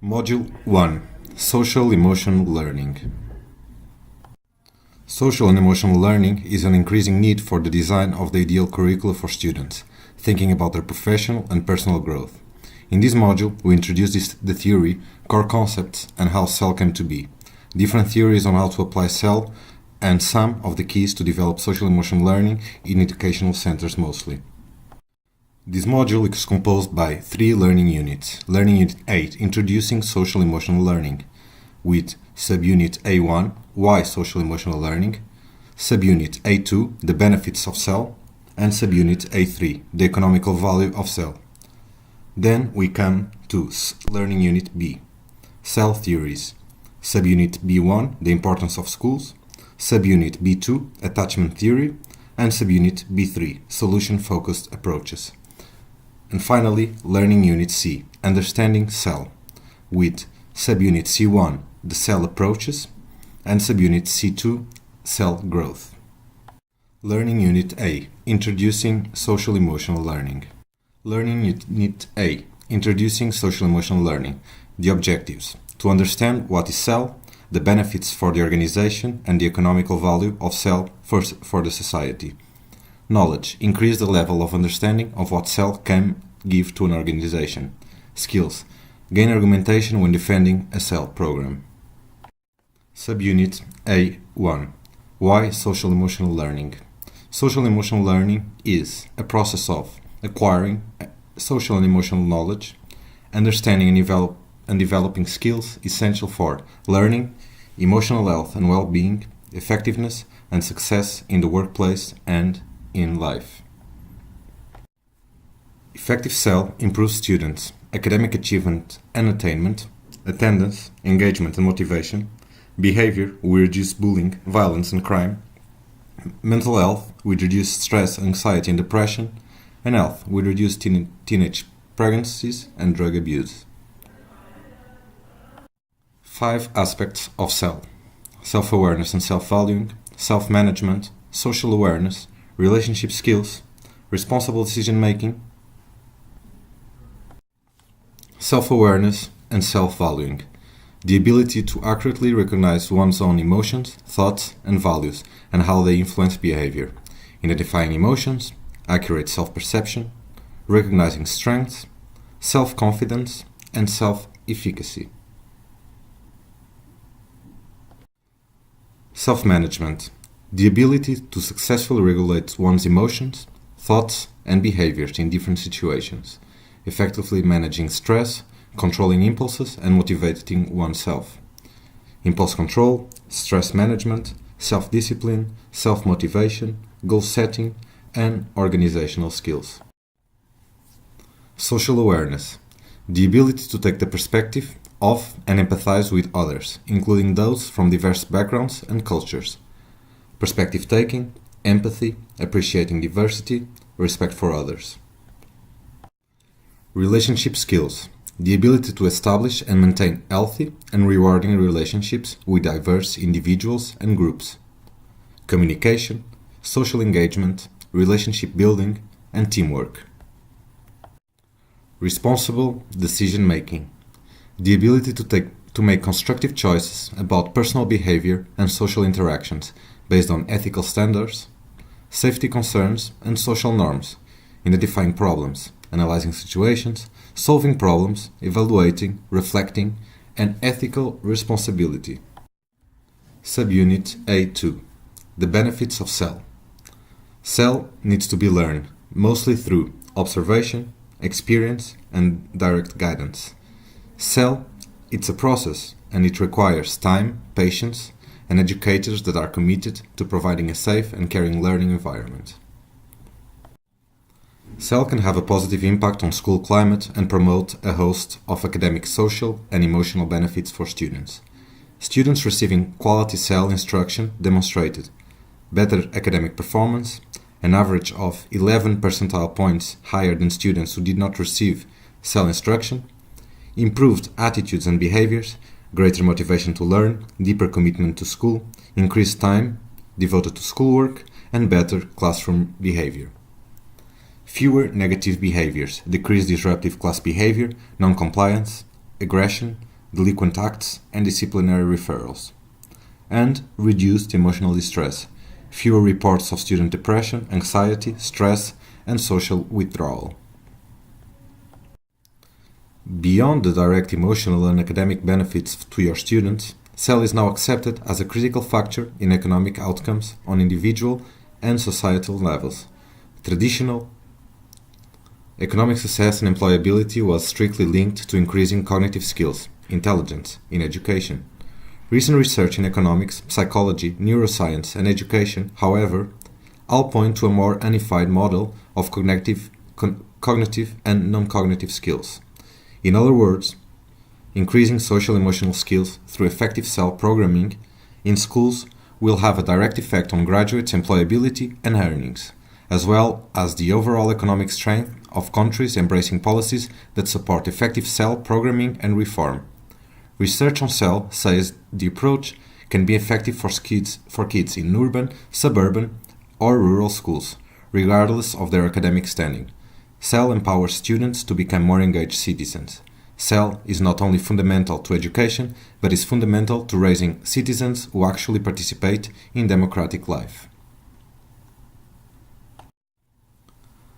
Module 1. Social Emotional Learning. Social and emotional learning is an increasing need for the design of the ideal curricula for students, thinking about their professional and personal growth. In this module, we introduce the theory, core concepts, and how CEL came to be, different theories on how to apply CEL, and some of the keys to develop social emotional learning in educational centers mostly. This module is composed by 3 learning units. Learning Unit 8, Introducing Social Emotional Learning, with Subunit A1, Why Social Emotional Learning, Subunit A2, The Benefits of CEL, and Subunit A3, The Economical Value of CEL. Then we come to Learning Unit B, CEL Theories, Subunit B1, The Importance of Schools, Subunit B2, Attachment Theory, and Subunit B3, Solution-Focused Approaches. And finally, Learning Unit C, Understanding CEL, with Subunit C1, The CEL Approaches, and Subunit C2, CEL Growth. Learning Unit A, Introducing Social Emotional Learning. Learning Unit A, Introducing Social Emotional Learning. The objectives: to understand what is CEL, the benefits for the organization, and the economical value of CEL for the society. Knowledge: increase the level of understanding of what CEL can give to an organization. Skills: gain argumentation when defending a CEL program. Subunit A1. Why social emotional learning? Social emotional learning is a process of acquiring social and emotional knowledge, understanding and developing skills essential for learning, emotional health and well-being, effectiveness and success in the workplace and in life. Effective CEL improves students' academic achievement and attainment, attendance, engagement and motivation, behavior, we reduce bullying, violence and crime, mental health, we reduce stress, anxiety and depression, and health, we reduce teenage pregnancies and drug abuse. 5 aspects of CEL: self-awareness and self-valuing, self-management, social awareness, relationship skills, responsible decision-making, self-awareness and self-valuing, the ability to accurately recognize one's own emotions, thoughts, and values, and how they influence behavior, identifying emotions, accurate self-perception, recognizing strengths, self-confidence, and self-efficacy. Self-management, the ability to successfully regulate one's emotions, thoughts, and behaviors in different situations, effectively managing stress, controlling impulses, and motivating oneself. Impulse control, stress management, self-discipline, self-motivation, goal setting, and organizational skills. Social awareness, the ability to take the perspective of and empathize with others, including those from diverse backgrounds and cultures. Perspective taking, empathy, appreciating diversity, respect for others. Relationship skills, the ability to establish and maintain healthy and rewarding relationships with diverse individuals and groups. Communication, social engagement, relationship building, and teamwork. Responsible decision making, the ability to make constructive choices about personal behavior and social interactions based on ethical standards, safety concerns, and social norms, identifying problems, analyzing situations, solving problems, evaluating, reflecting, and ethical responsibility. Subunit A2. The benefits of CEL. CEL needs to be learned, mostly through observation, experience, and direct guidance. CEL, it's a process, and it requires time, patience, and educators that are committed to providing a safe and caring learning environment. CEL can have a positive impact on school climate and promote a host of academic, social, and emotional benefits for students. Students receiving quality CEL instruction demonstrated better academic performance, an average of 11 percentile points higher than students who did not receive CEL instruction, improved attitudes and behaviors, greater motivation to learn, deeper commitment to school, increased time devoted to schoolwork, and better classroom behavior. Fewer negative behaviors, decreased disruptive class behavior, non-compliance, aggression, delinquent acts, and disciplinary referrals. And reduced emotional distress, fewer reports of student depression, anxiety, stress, and social withdrawal. Beyond the direct emotional and academic benefits to your students, CEL is now accepted as a critical factor in economic outcomes on individual and societal levels. Traditional economic success and employability was strictly linked to increasing cognitive skills, intelligence, in education. Recent research in economics, psychology, neuroscience, and education, however, all point to a more unified model of cognitive and non-cognitive skills. In other words, increasing social-emotional skills through effective CEL programming in schools will have a direct effect on graduates' employability and earnings, as well as the overall economic strength of countries embracing policies that support effective CEL programming and reform. Research on CEL says the approach can be effective for kids in urban, suburban, or rural schools, regardless of their academic standing. CEL empowers students to become more engaged citizens. CEL is not only fundamental to education, but is fundamental to raising citizens who actually participate in democratic life.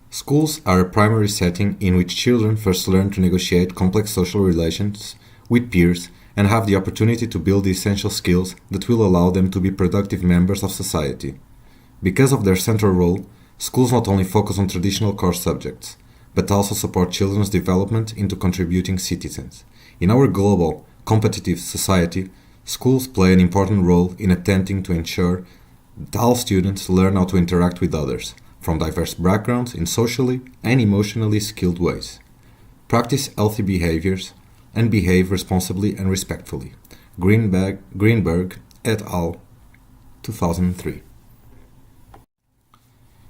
Schools are a primary setting in which children first learn to negotiate complex social relations with peers and have the opportunity to build the essential skills that will allow them to be productive members of society. Because of their central role, schools not only focus on traditional core subjects, but also support children's development into contributing citizens. In our global, competitive society, schools play an important role in attempting to ensure that all students learn how to interact with others, from diverse backgrounds in socially and emotionally skilled ways. Practice healthy behaviors and behave responsibly and respectfully. Greenberg et al. 2003.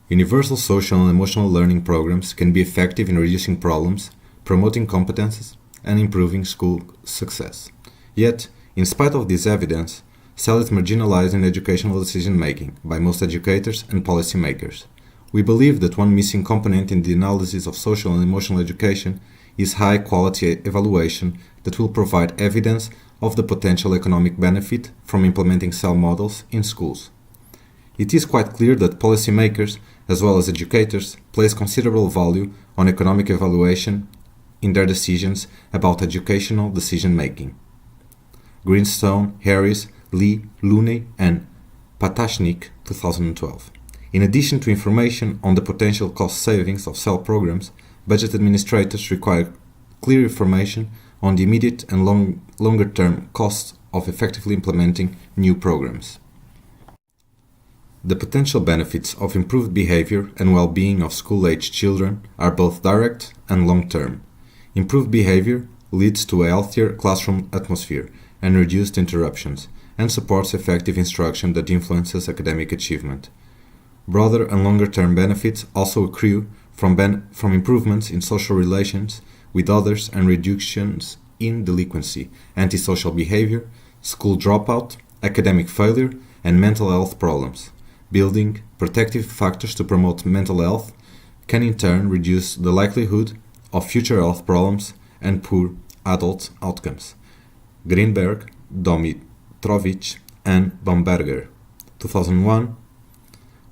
Universal social and emotional learning programs can be effective in reducing problems, promoting competences, and improving school success. Yet, in spite of this evidence, CEL is marginalized in educational decision-making by most educators and policymakers. We believe that one missing component in the analysis of social and emotional education is high-quality evaluation that will provide evidence of the potential economic benefit from implementing CEL models in schools. It is quite clear that policymakers, as well as educators, place considerable value on economic evaluation in their decisions about educational decision-making. Greenstone, Harris, Lee, Looney, and Patashnik, 2012. In addition to information on the potential cost savings of CEL programs, budget administrators require clear information on the immediate and longer-term costs of effectively implementing new programs. The potential benefits of improved behavior and well-being of school-aged children are both direct and long-term. Improved behavior leads to a healthier classroom atmosphere and reduced interruptions, and supports effective instruction that influences academic achievement. Broader and longer-term benefits also accrue from improvements in social relations with others and reductions in delinquency, antisocial behavior, school dropout, academic failure, and mental health problems. Building protective factors to promote mental health can in turn reduce the likelihood of future health problems and poor adult outcomes. Greenberg, Domitrovich, and Bamberger, 2001,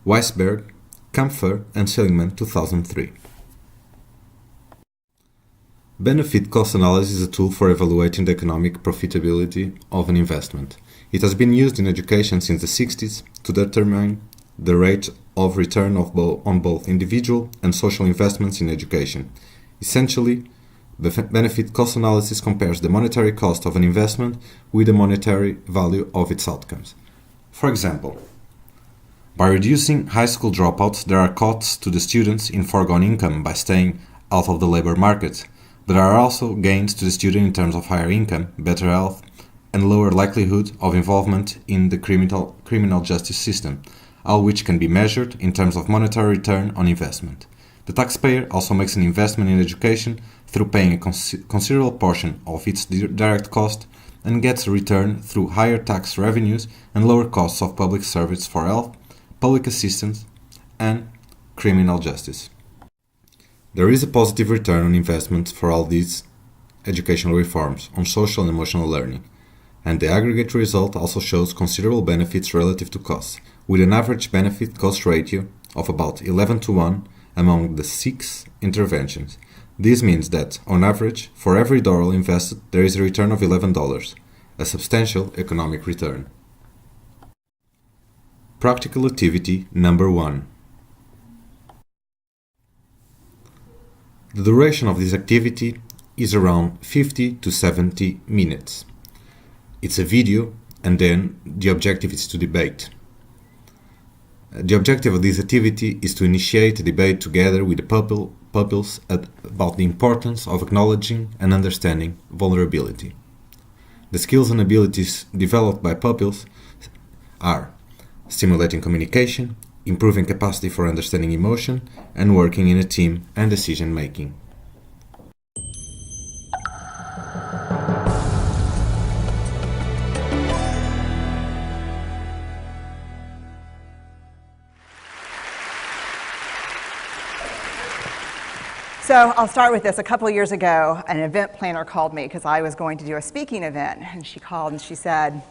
Weisberg, Kampfer, and Seligman, 2003. Benefit cost analysis is a tool for evaluating the economic profitability of an investment. It has been used in education since the 60s to determine the rate of return on both individual and social investments in education. Essentially, the benefit cost analysis compares the monetary cost of an investment with the monetary value of its outcomes. For example, by reducing high school dropouts, there are costs to the students in foregone income by staying out of the labor market, but there are also gains to the student in terms of higher income, better health, and lower likelihood of involvement in the criminal justice system, all which can be measured in terms of monetary return on investment. The taxpayer also makes an investment in education through paying a considerable portion of its direct cost and gets a return through higher tax revenues and lower costs of public service for health, public assistance, and criminal justice. There is a positive return on investment for all these educational reforms on social and emotional learning, and the aggregate result also shows considerable benefits relative to costs, with an average benefit-cost ratio of about 11 to 1 among the 6 interventions. This means that, on average, for every dollar invested, there is a return of $11, a substantial economic return. Practical activity number 1. The duration of this activity is around 50 to 70 minutes. It's a video, and then the objective is to debate. The objective of this activity is to initiate a debate together with the pupils about the importance of acknowledging and understanding vulnerability. The skills and abilities developed by pupils are stimulating communication, improving capacity for understanding emotion, and working in a team and decision making. So I'll start with this. A couple of years ago, an event planner called me because I was going to do a speaking event, and she called and she said,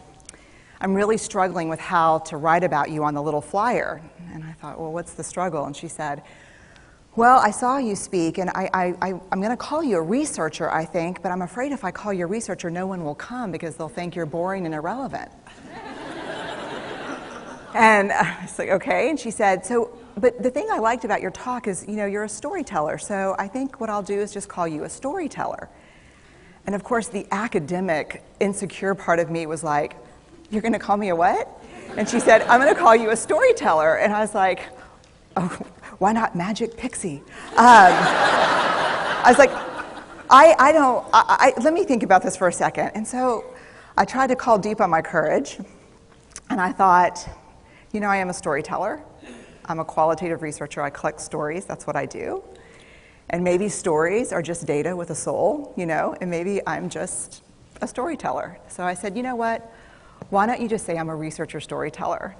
"I'm really struggling with how to write about you on the little flyer." And I thought, well, what's the struggle? And she said, "Well, I saw you speak, and I'm going to call you a researcher, I think, but I'm afraid if I call you a researcher, no one will come because they'll think you're boring and irrelevant." And I was like, okay. And she said, but the thing I liked about your talk is, you're a storyteller, so I think what I'll do is just call you a storyteller. And of course, the academic, insecure part of me was like, "You're going to call me a what?" And she said, "I'm going to call you a storyteller." And I was like, "Oh, why not Magic Pixie?" I was like, let me think about this for a second. And so I tried to call deep on my courage, and I thought, I am a storyteller. I'm a qualitative researcher. I collect stories. That's what I do. And maybe stories are just data with a soul, and maybe I'm just a storyteller. So I said, "You know what? Why don't you just say I'm a researcher storyteller?"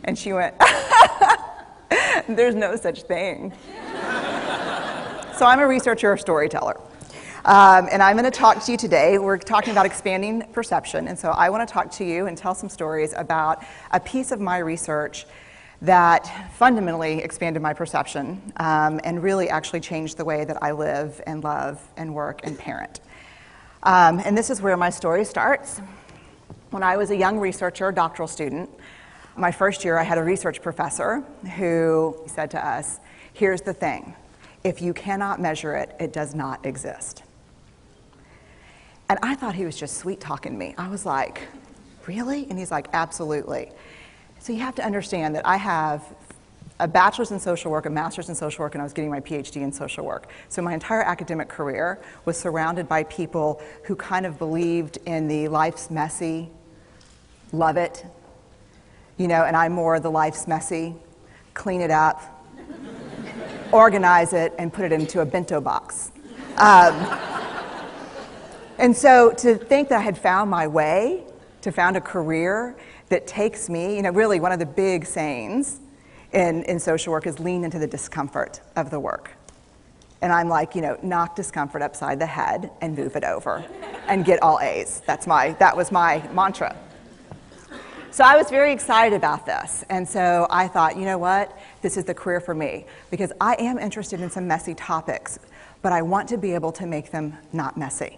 And she went, "There's no such thing." So I'm a researcher storyteller. And I'm going to talk to you today. We're talking about expanding perception. And so I want to talk to you and tell some stories about a piece of my research that fundamentally expanded my perception and really actually changed the way that I live and love and work and parent. And this is where my story starts. When I was a young researcher, doctoral student, my first year I had a research professor who said to us, "Here's the thing. If you cannot measure it, it does not exist." And I thought he was just sweet-talking me. I was like, "Really?" And he's like, "Absolutely." So you have to understand that I have a bachelor's in social work, a master's in social work, and I was getting my PhD in social work. So my entire academic career was surrounded by people who kind of believed in the life's messy, love it, and I'm more the life's messy, clean it up, organize it, and put it into a bento box. And so to think that I had found my way, to found a career that takes me, really one of the big sayings in social work is lean into the discomfort of the work. And I'm like, knock discomfort upside the head and move it over and get all A's. That was my mantra. So I was very excited about this. And so I thought, you know what? This is the career for me because I am interested in some messy topics, but I want to be able to make them not messy.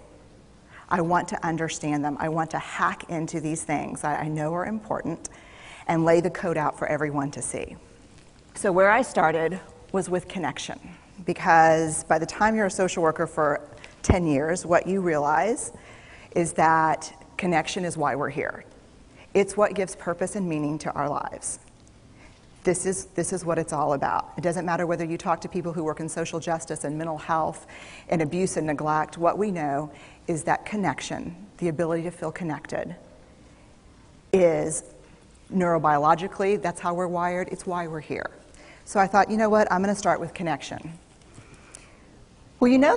I want to understand them. I want to hack into these things I know are important and lay the code out for everyone to see. So where I started was with connection, because by the time you're a social worker for 10 years, what you realize is that connection is why we're here. It's what gives purpose and meaning to our lives. This is what it's all about. It doesn't matter whether you talk to people who work in social justice and mental health and abuse and neglect. What we know is that connection, the ability to feel connected, is neurobiologically, that's how we're wired. It's why we're here. So I thought, you know what? I'm going to start with connection. Well, you know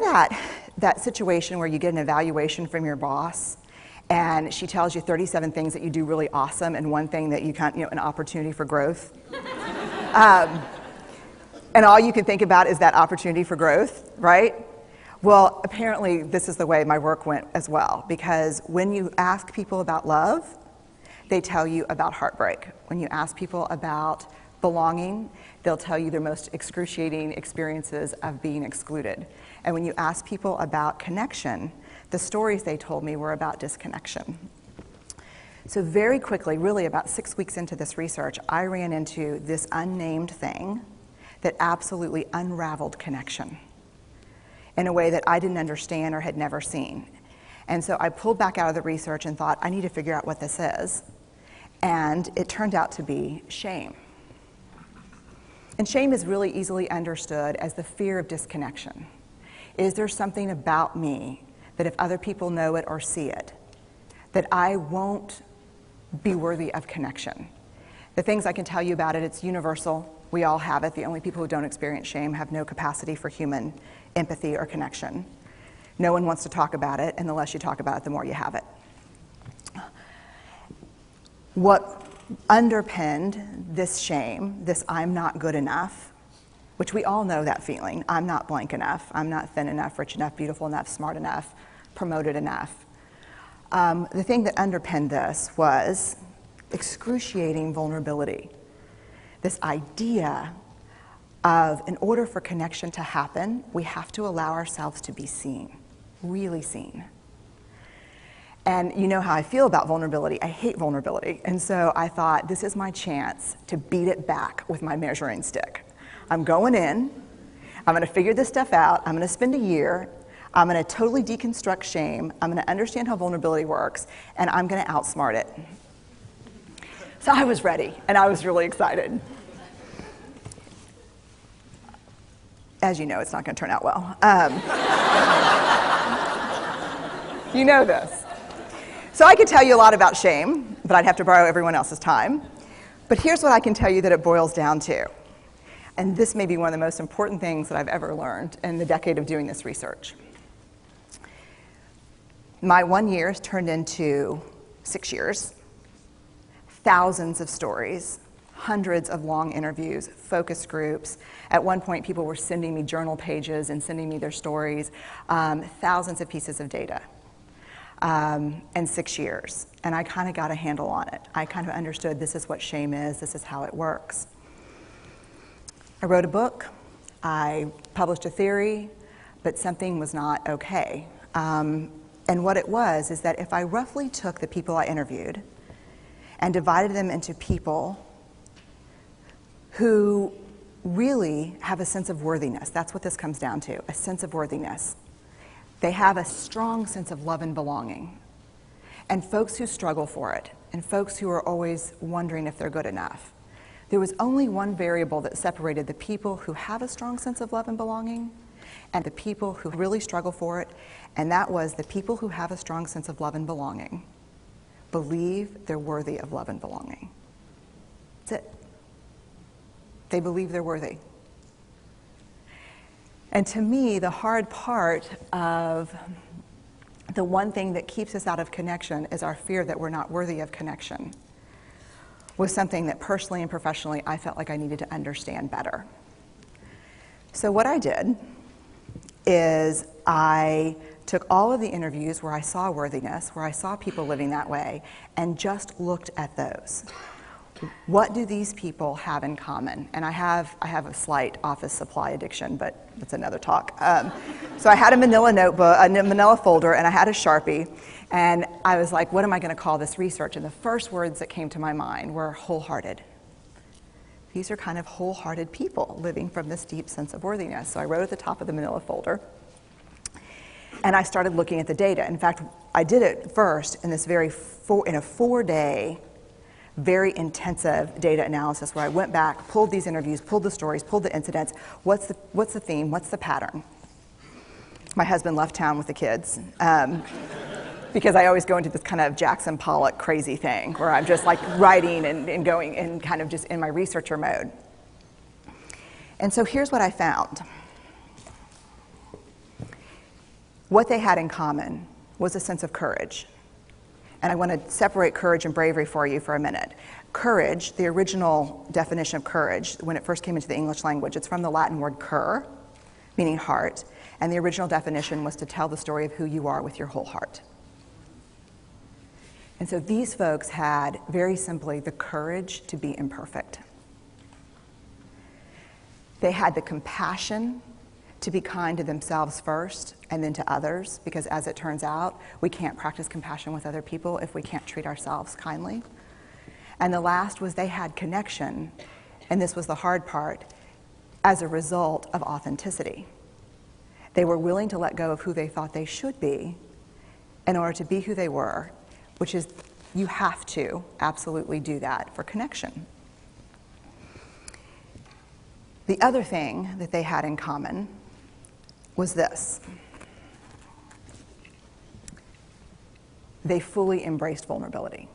that situation where you get an evaluation from your boss and she tells you 37 things that you do really awesome and one thing that you can't, an opportunity for growth. And all you can think about is that opportunity for growth, right? Well, apparently this is the way my work went as well, because when you ask people about love, they tell you about heartbreak. When you ask people about belonging, they'll tell you their most excruciating experiences of being excluded. And when you ask people about connection, the stories they told me were about disconnection. So very quickly, really about 6 weeks into this research, I ran into this unnamed thing that absolutely unraveled connection in a way that I didn't understand or had never seen. And so I pulled back out of the research and thought, I need to figure out what this is. And it turned out to be shame. And shame is really easily understood as the fear of disconnection. Is there something about me that if other people know it or see it, that I won't be worthy of connection? The things I can tell you about it, it's universal. We all have it. The only people who don't experience shame have no capacity for human empathy or connection. No one wants to talk about it, and the less you talk about it, the more you have it. What underpinned this shame, this I'm not good enough, which we all know that feeling, I'm not blank enough, I'm not thin enough, rich enough, beautiful enough, smart enough, promoted enough. The thing that underpinned this was excruciating vulnerability. This idea of, in order for connection to happen, we have to allow ourselves to be seen, really seen. And you know how I feel about vulnerability. I hate vulnerability. And so I thought, this is my chance to beat it back with my measuring stick. I'm going in, I'm gonna figure this stuff out, I'm gonna spend a year, I'm gonna totally deconstruct shame, I'm gonna understand how vulnerability works, and I'm gonna outsmart it. So I was ready, and I was really excited. As you know, it's not gonna turn out well. You know this. So I could tell you a lot about shame, but I'd have to borrow everyone else's time. But here's what I can tell you that it boils down to. And this may be one of the most important things that I've ever learned in the decade of doing this research. My 1 year has turned into 6 years, thousands of stories, hundreds of long interviews, focus groups. At one point, people were sending me journal pages and sending me their stories, thousands of pieces of data. And 6 years. And I kind of got a handle on it. I kind of understood this is what shame is, this is how it works. I wrote a book, I published a theory, but something was not okay. And what it was is that if I roughly took the people I interviewed and divided them into people who really have a sense of worthiness, that's what this comes down to, a sense of worthiness. They have a strong sense of love and belonging. And folks who struggle for it, and folks who are always wondering if they're good enough. There was only one variable that separated the people who have a strong sense of love and belonging and the people who really struggle for it, and that was the people who have a strong sense of love and belonging believe they're worthy of love and belonging. That's it. They believe they're worthy. And to me, the hard part of the one thing that keeps us out of connection is our fear that we're not worthy of connection, was something that personally and professionally I felt like I needed to understand better. So what I did is I took all of the interviews where I saw worthiness, where I saw people living that way, and just looked at those. What do these people have in common? And I have a slight office supply addiction, but that's another talk. So I had a manila notebook, a manila folder, and I had a Sharpie, and I was like, what am I going to call this research? And the first words that came to my mind were wholehearted. These are kind of wholehearted people living from this deep sense of worthiness. So I wrote at the top of the manila folder, and I started looking at the data. In fact, I did it first in this in a 4-day, very intensive data analysis where I went back, pulled these interviews, pulled the stories, pulled the incidents. What's the theme? What's the pattern? My husband left town with the kids because I always go into this kind of Jackson Pollock crazy thing where I'm just like writing and going and kind of just in my researcher mode. And so here's what I found. What they had in common was a sense of courage. And I want to separate courage and bravery for you for a minute. Courage, the original definition of courage, when it first came into the English language, it's from the Latin word cur, meaning heart, and the original definition was to tell the story of who you are with your whole heart. And so these folks had, very simply, the courage to be imperfect. They had the compassion to be kind to themselves first and then to others, because as it turns out, we can't practice compassion with other people if we can't treat ourselves kindly. And the last was they had connection, and this was the hard part, as a result of authenticity. They were willing to let go of who they thought they should be in order to be who they were, which is, you have to absolutely do that for connection. The other thing that they had in common was this. They fully embraced vulnerability.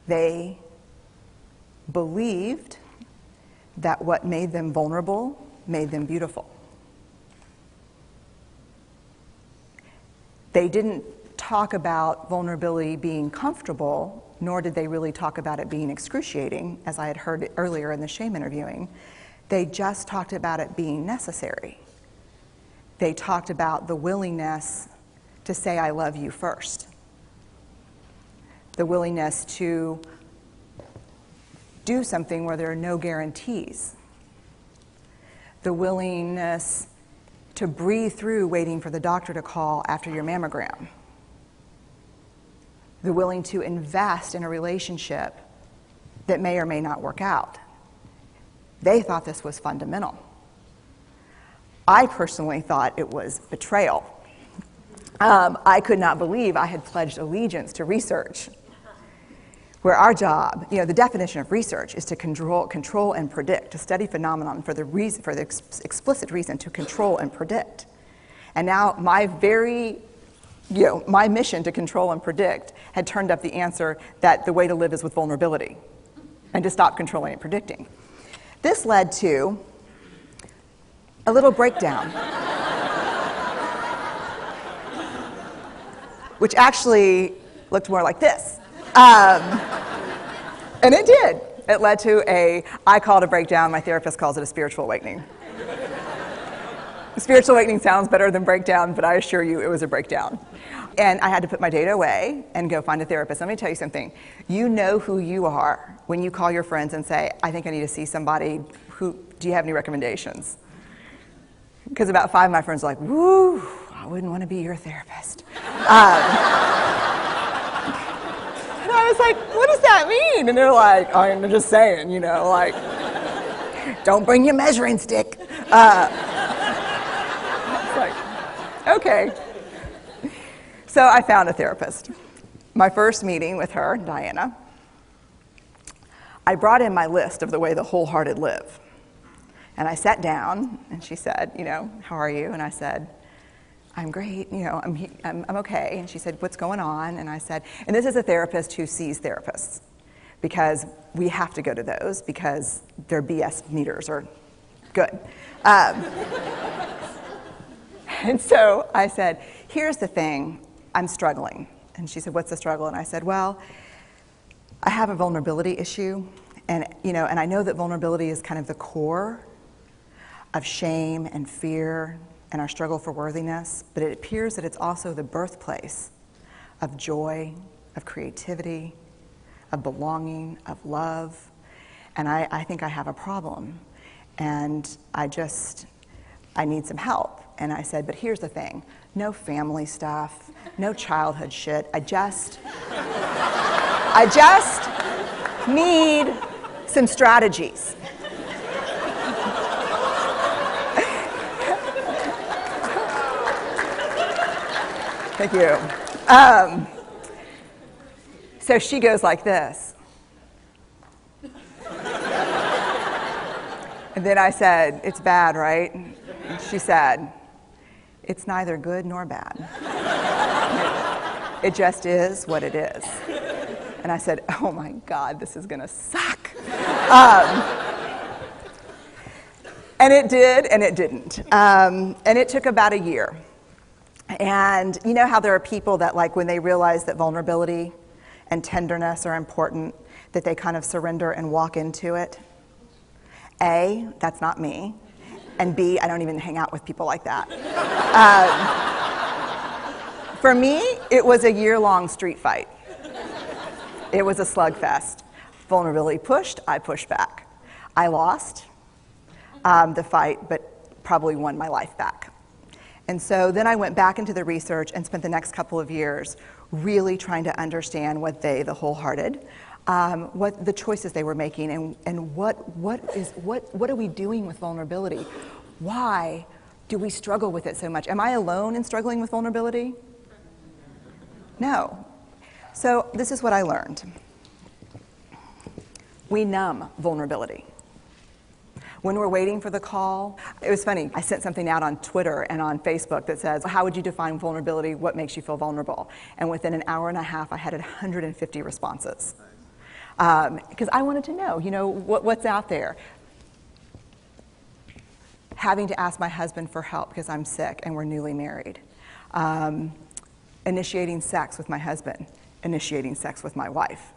They believed that what made them vulnerable made them beautiful. They didn't talk about vulnerability being comfortable, nor did they really talk about it being excruciating, as I had heard earlier in the shame interviewing. They just talked about it being necessary. They talked about the willingness to say, I love you first. The willingness to do something where there are no guarantees. The willingness to breathe through waiting for the doctor to call after your mammogram. The willing to invest in a relationship that may or may not work out. They thought this was fundamental. I personally thought it was betrayal. I could not believe I had pledged allegiance to research, where our job, the definition of research is to control and predict, to study phenomenon for the explicit reason to control and predict. And now my mission to control and predict had turned up the answer that the way to live is with vulnerability and to stop controlling and predicting. This led to a little breakdown, which actually looked more like this. And it did. It led to I call it a breakdown, my therapist calls it a spiritual awakening. Spiritual awakening sounds better than breakdown, but I assure you it was a breakdown. And I had to put my data away and go find a therapist. Let me tell you something. You know who you are when you call your friends and say, I think I need to see somebody. Do you have any recommendations? Because about 5 of my friends are like, woo, I wouldn't want to be your therapist. And I was like, what does that mean? And they're like, I'm just saying, don't bring your measuring stick. Okay. So I found a therapist. My first meeting with her, Diana, I brought in my list of the way the wholehearted live. And I sat down, and she said, how are you? And I said, I'm great, I'm okay. And she said, what's going on? And I said, and this is a therapist who sees therapists, because we have to go to those because their BS meters are good. And so I said, here's the thing, I'm struggling. And she said, what's the struggle? And I said, well, I have a vulnerability issue, and I know that vulnerability is kind of the core of shame and fear and our struggle for worthiness, but it appears that it's also the birthplace of joy, of creativity, of belonging, of love, and I think I have a problem, and I need some help. And I said, but here's the thing, no family stuff, no childhood shit, I just need some strategies. Thank you. So she goes like this. And then I said, it's bad, right? And she said, it's neither good nor bad. It just is what it is. And I said, oh my God, this is gonna suck. And it did, and it didn't. And it took about a year. And you know how there are people that, like, when they realize that vulnerability and tenderness are important, that they kind of surrender and walk into it? A, that's not me, and B, I don't even hang out with people like that. For me, it was a year-long street fight. It was a slugfest. Vulnerability pushed, I pushed back. I lost the fight, but probably won my life back. And so then I went back into the research and spent the next couple of years really trying to understand what they, the wholehearted, what the choices they were making, and what are we doing with vulnerability? Why do we struggle with it so much? Am I alone in struggling with vulnerability? No. So this is what I learned. We numb vulnerability. When we're waiting for the call, it was funny, I sent something out on Twitter and on Facebook that says, how would you define vulnerability? What makes you feel vulnerable? And within an hour and a half, I had 150 responses. Because I wanted to know, what's out there. Having to ask my husband for help because I'm sick and we're newly married. Initiating sex with my husband. Initiating sex with my wife.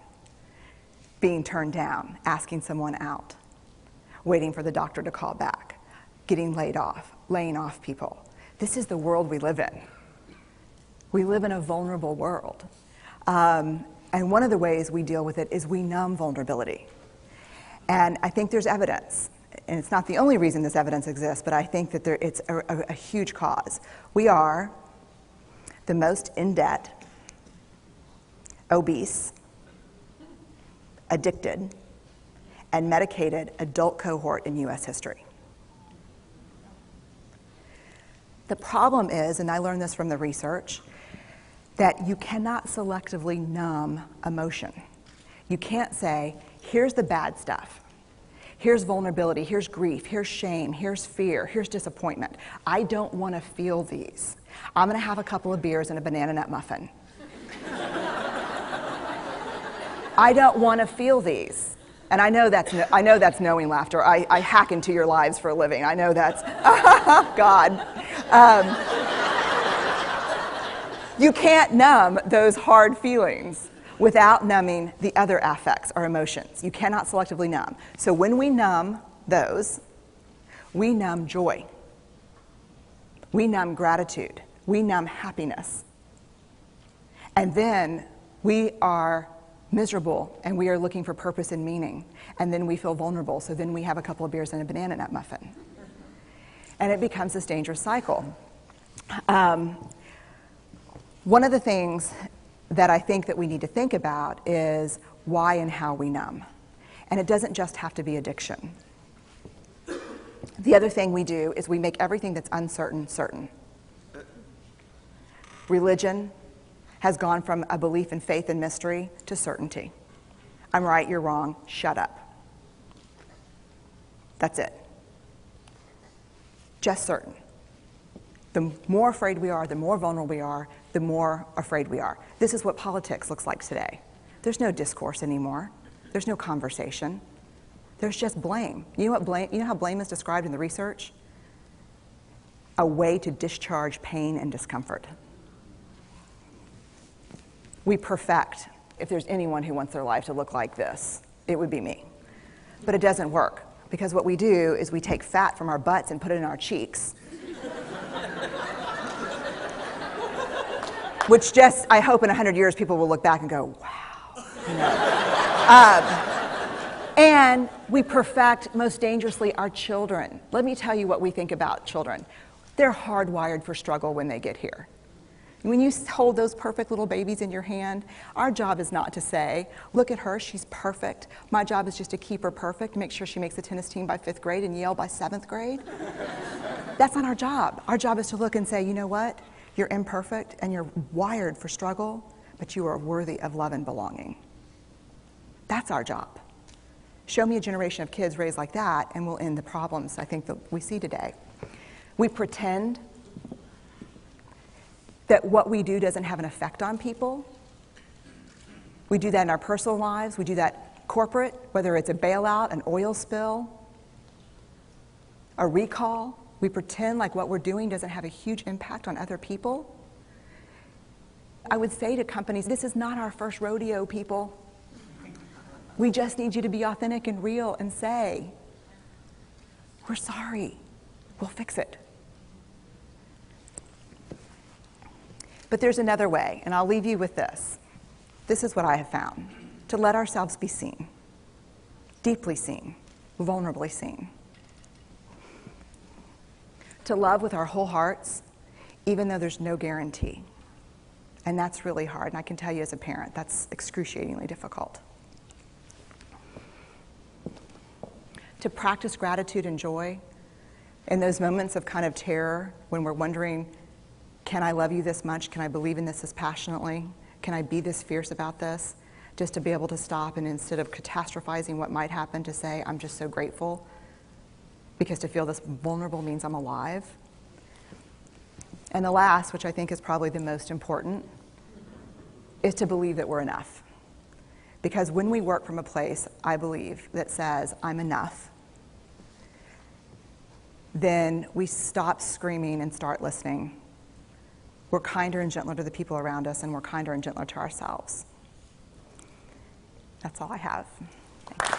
Being turned down, asking someone out. Waiting for the doctor to call back, getting laid off, laying off people. This is the world we live in. We live in a vulnerable world. And one of the ways we deal with it is we numb vulnerability. And I think there's evidence, and it's not the only reason this evidence exists, but I think that it's a huge cause. We are the most in debt, obese, addicted, and medicated adult cohort in U.S. history. The problem is, and I learned this from the research, that you cannot selectively numb emotion. You can't say, here's the bad stuff. Here's vulnerability, here's grief, here's shame, here's fear, here's disappointment. I don't want to feel these. I'm going to have a couple of beers and a banana nut muffin. I don't want to feel these. And I know that's knowing laughter. I hack into your lives for a living. I know that's, God. You can't numb those hard feelings without numbing the other affects or emotions. You cannot selectively numb. So when we numb those, we numb joy. We numb gratitude. We numb happiness. And then we are miserable, and we are looking for purpose and meaning. And then we feel vulnerable, so then we have a couple of beers and a banana nut muffin. And it becomes this dangerous cycle. One of the things that I think that we need to think about is why and how we numb. And it doesn't just have to be addiction. The other thing we do is we make everything that's uncertain, certain. Religion has gone from a belief in faith and mystery to certainty. I'm right, you're wrong, shut up. That's it. Just certain. The more afraid we are, the more vulnerable we are, the more afraid we are. This is what politics looks like today. There's no discourse anymore. There's no conversation. There's just blame. You know how blame is described in the research? A way to discharge pain and discomfort. We perfect. If there's anyone who wants their life to look like this, it would be me. But it doesn't work, because what we do is we take fat from our butts and put it in our cheeks. Which just, I hope in 100 years people will look back and go, wow. And we perfect, most dangerously, our children. Let me tell you what we think about children. They're hardwired for struggle when they get here. When you hold those perfect little babies in your hand, our job is not to say, look at her, she's perfect. My job is just to keep her perfect, make sure she makes the tennis team by 5th grade and Yale by 7th grade. That's not our job. Our job is to look and say, you know what? You're imperfect and you're wired for struggle, but you are worthy of love and belonging. That's our job. Show me a generation of kids raised like that and we'll end the problems I think that we see today. We pretend that what we do doesn't have an effect on people. We do that in our personal lives. We do that corporate, whether it's a bailout, an oil spill, a recall. We pretend like what we're doing doesn't have a huge impact on other people. I would say to companies, this is not our first rodeo, people. We just need you to be authentic and real and say, We're sorry. We'll fix it. But there's another way, and I'll leave you with this. This is what I have found. To let ourselves be seen. Deeply seen. Vulnerably seen. To love with our whole hearts, even though there's no guarantee. And that's really hard, and I can tell you as a parent, that's excruciatingly difficult. To practice gratitude and joy in those moments of kind of terror when we're wondering, can I love you this much? Can I believe in this passionately? Can I be this fierce about this? Just to be able to stop and instead of catastrophizing what might happen, to say, I'm just so grateful. Because to feel this vulnerable means I'm alive. And the last, which I think is probably the most important, is to believe that we're enough. Because when we work from a place, I believe, that says, I'm enough, then we stop screaming and start listening. We're kinder and gentler to the people around us, and we're kinder and gentler to ourselves. That's all I have. Thank you.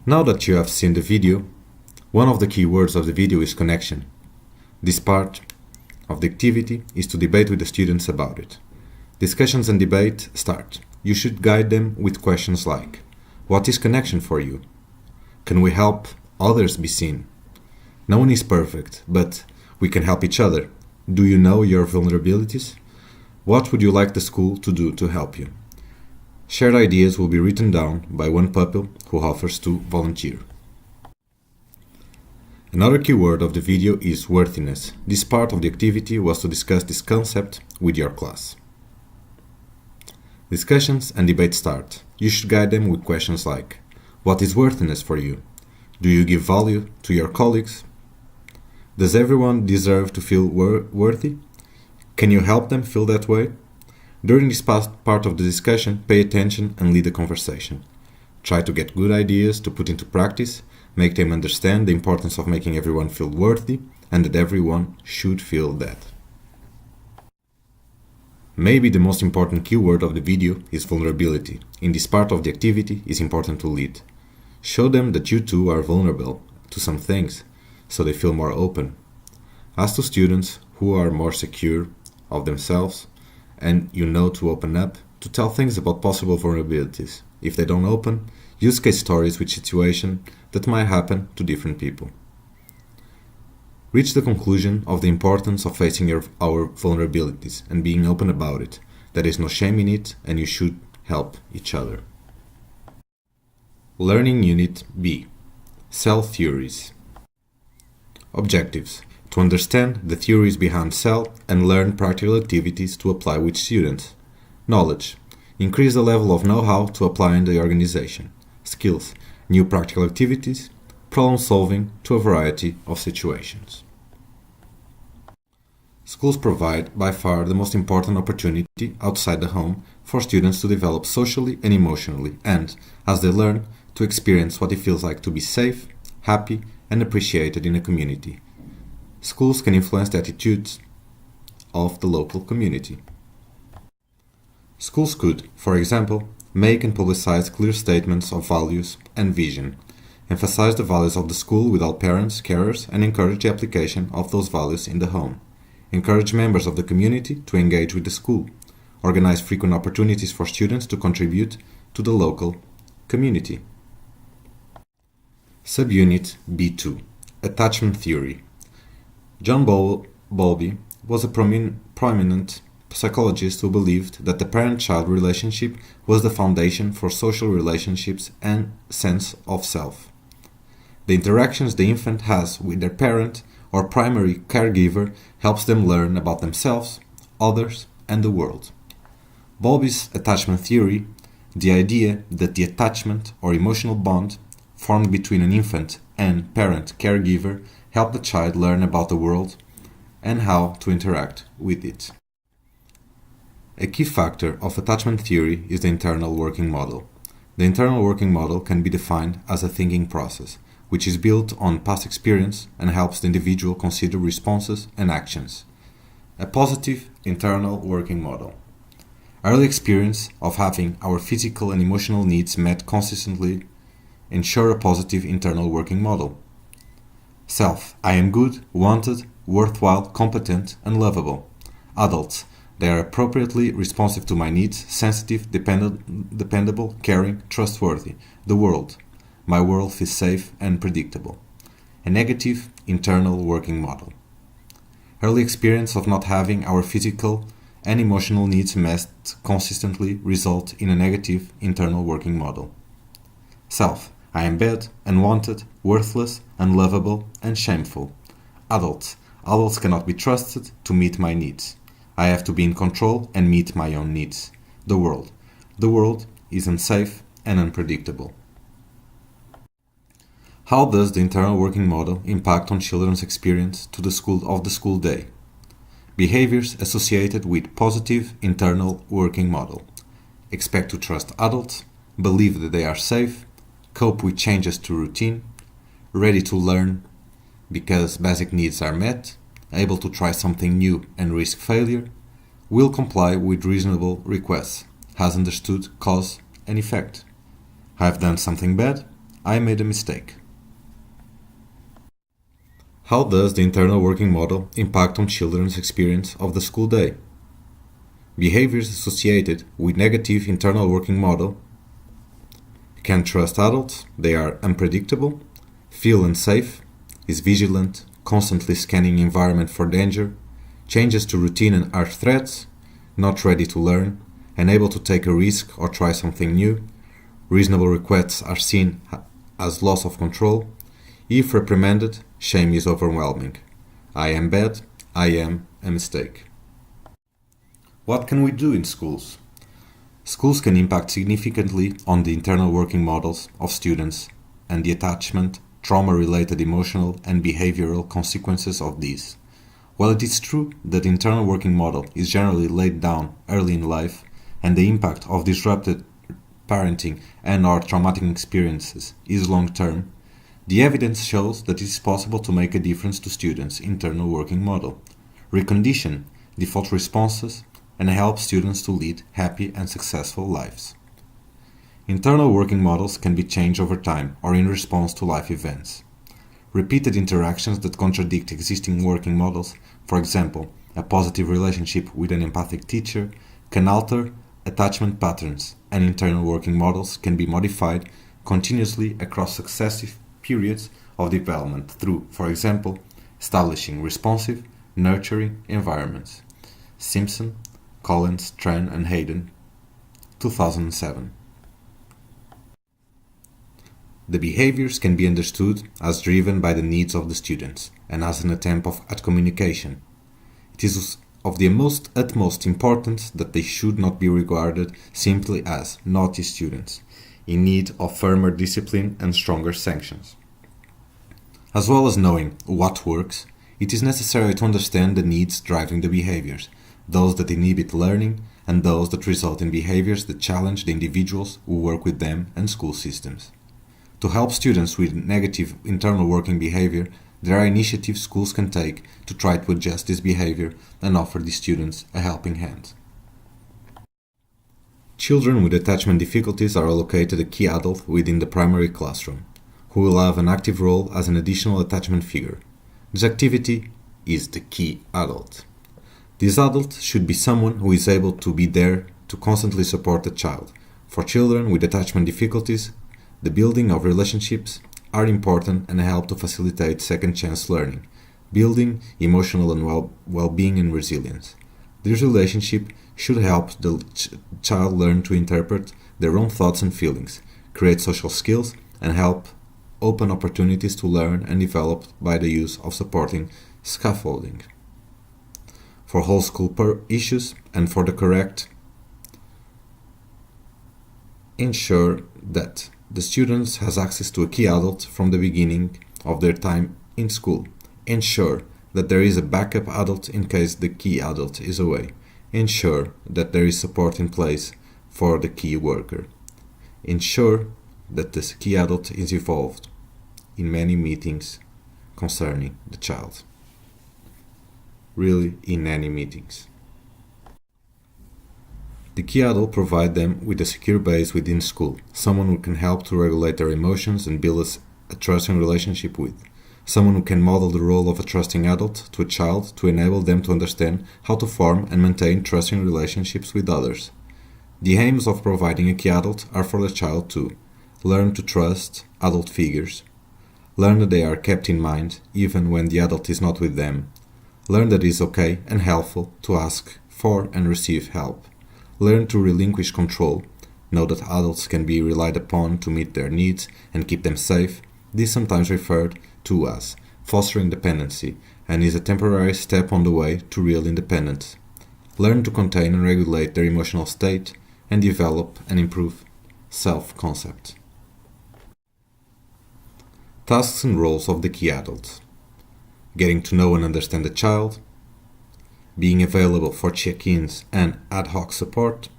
Now that you have seen the video, one of the key words of the video is connection. This part of the activity is to debate with the students about it. Discussions and debate start. You should guide them with questions like, what is connection for you? Can we help others be seen? No one is perfect, but we can help each other. Do you know your vulnerabilities? What would you like the school to do to help you? Shared ideas will be written down by one pupil who offers to volunteer. Another key word of the video is worthiness. This part of the activity was to discuss this concept with your class. Discussions and debate start. You should guide them with questions like, what is worthiness for you? Do you give value to your colleagues? Does everyone deserve to feel worthy? Can you help them feel that way? During this past part of the discussion, pay attention and lead the conversation. Try to get good ideas to put into practice, make them understand the importance of making everyone feel worthy and that everyone should feel that. Maybe the most important keyword of the video is vulnerability. In this part of the activity, it's important to lead. Show them that you too are vulnerable to some things, so they feel more open. Ask the students who are more secure of themselves and you know to open up, to tell things about possible vulnerabilities. If they don't open, use case stories with situations that might happen to different people. Reach the conclusion of the importance of facing our vulnerabilities and being open about it. There is no shame in it and you should help each other. Learning Unit B. Cell Theories. Objectives. To understand the theories behind cell and learn practical activities to apply with students. Knowledge. Increase the level of know-how to apply in the organization. Skills. New practical activities. Problem solving to a variety of situations. Schools provide by far the most important opportunity outside the home for students to develop socially and emotionally and, as they learn, to experience what it feels like to be safe, happy, and appreciated in a community. Schools can influence the attitudes of the local community. Schools could, for example, make and publicize clear statements of values and vision, emphasize the values of the school with all parents, carers, and encourage the application of those values in the home. Encourage members of the community to engage with the school. Organize frequent opportunities for students to contribute to the local community. Subunit B2. Attachment Theory. John Bowlby was a prominent psychologist who believed that the parent-child relationship was the foundation for social relationships and sense of self. The interactions the infant has with their parent or primary caregiver helps them learn about themselves, others, and the world. Bowlby's attachment theory, the idea that the attachment or emotional bond formed between an infant and parent-caregiver help the child learn about the world and how to interact with it. A key factor of attachment theory is the internal working model. The internal working model can be defined as a thinking process, which is built on past experience and helps the individual consider responses and actions. A positive internal working model. Early experience of having our physical and emotional needs met consistently ensure a positive internal working model. Self, I am good, wanted, worthwhile, competent, and lovable. Adults, they are appropriately responsive to my needs, sensitive, dependable, caring, trustworthy. The world, my world is safe and predictable. A negative internal working model. Early experience of not having our physical and emotional needs met consistently result in a negative internal working model. Self, I am bad, unwanted, worthless, unlovable, and shameful. Adults cannot be trusted to meet my needs. I have to be in control and meet my own needs. The world is unsafe and unpredictable. How does the internal working model impact on children's experience of the school day? Behaviors associated with positive internal working model. Expect to trust adults, believe that they are safe, cope with changes to routine, ready to learn because basic needs are met, able to try something new and risk failure, will comply with reasonable requests, has understood cause and effect. I have done something bad, I made a mistake. How does the internal working model impact on children's experience of the school day? Behaviors associated with negative internal working model. Can't trust adults, they are unpredictable, feel unsafe, is vigilant, constantly scanning environment for danger, changes to routine and are threats, not ready to learn, unable to take a risk or try something new, reasonable requests are seen as loss of control, if reprimanded, shame is overwhelming. I am bad, I am a mistake. What can we do in schools? Schools can impact significantly on the internal working models of students and the attachment, trauma-related emotional and behavioral consequences of these. While it is true that the internal working model is generally laid down early in life and the impact of disrupted parenting and/or traumatic experiences is long-term, the evidence shows that it is possible to make a difference to students' internal working model, recondition default responses, and help students to lead happy and successful lives. Internal working models can be changed over time or in response to life events. Repeated interactions that contradict existing working models, for example, a positive relationship with an empathic teacher, can alter attachment patterns, and internal working models can be modified continuously across successive periods of development through, for example, establishing responsive, nurturing environments. Simpson, Collins, Tran, and Hayden, 2007. The behaviors can be understood as driven by the needs of the students and as an attempt at communication. It is of the utmost importance that they should not be regarded simply as naughty students, in need of firmer discipline and stronger sanctions. As well as knowing what works, it is necessary to understand the needs driving the behaviors, those that inhibit learning and those that result in behaviors that challenge the individuals who work with them and school systems. To help students with negative internal working behavior, there are initiatives schools can take to try to adjust this behavior and offer these students a helping hand. Children with attachment difficulties are allocated a key adult within the primary classroom, who will have an active role as an additional attachment figure. This activity is the key adult. This adult should be someone who is able to be there to constantly support the child. For children with attachment difficulties, the building of relationships are important and help to facilitate second chance learning, building emotional and well-being and resilience. This relationship should help the child learn to interpret their own thoughts and feelings, create social skills, and help open opportunities to learn and develop by the use of supporting scaffolding. For whole school issues and for the correct, ensure that the students has access to a key adult from the beginning of their time in school. Ensure that there is a backup adult in case the key adult is away. Ensure that there is support in place for the key worker. Ensure that the key adult is involved in many meetings concerning the child. Really, in any meetings. The key adult provides them with a secure base within school, someone who can help to regulate their emotions and build a trusting relationship with. Someone who can model the role of a trusting adult to a child to enable them to understand how to form and maintain trusting relationships with others. The aims of providing a key adult are for the child to learn to trust adult figures, learn that they are kept in mind even when the adult is not with them, learn that it is okay and helpful to ask for and receive help, learn to relinquish control, know that adults can be relied upon to meet their needs and keep them safe. This is sometimes referred to as fostering dependency and is a temporary step on the way to real independence. Learn to contain and regulate their emotional state and develop and improve self-concept. Tasks and roles of the key adult: getting to know and understand the child, being available for check-ins and ad hoc support,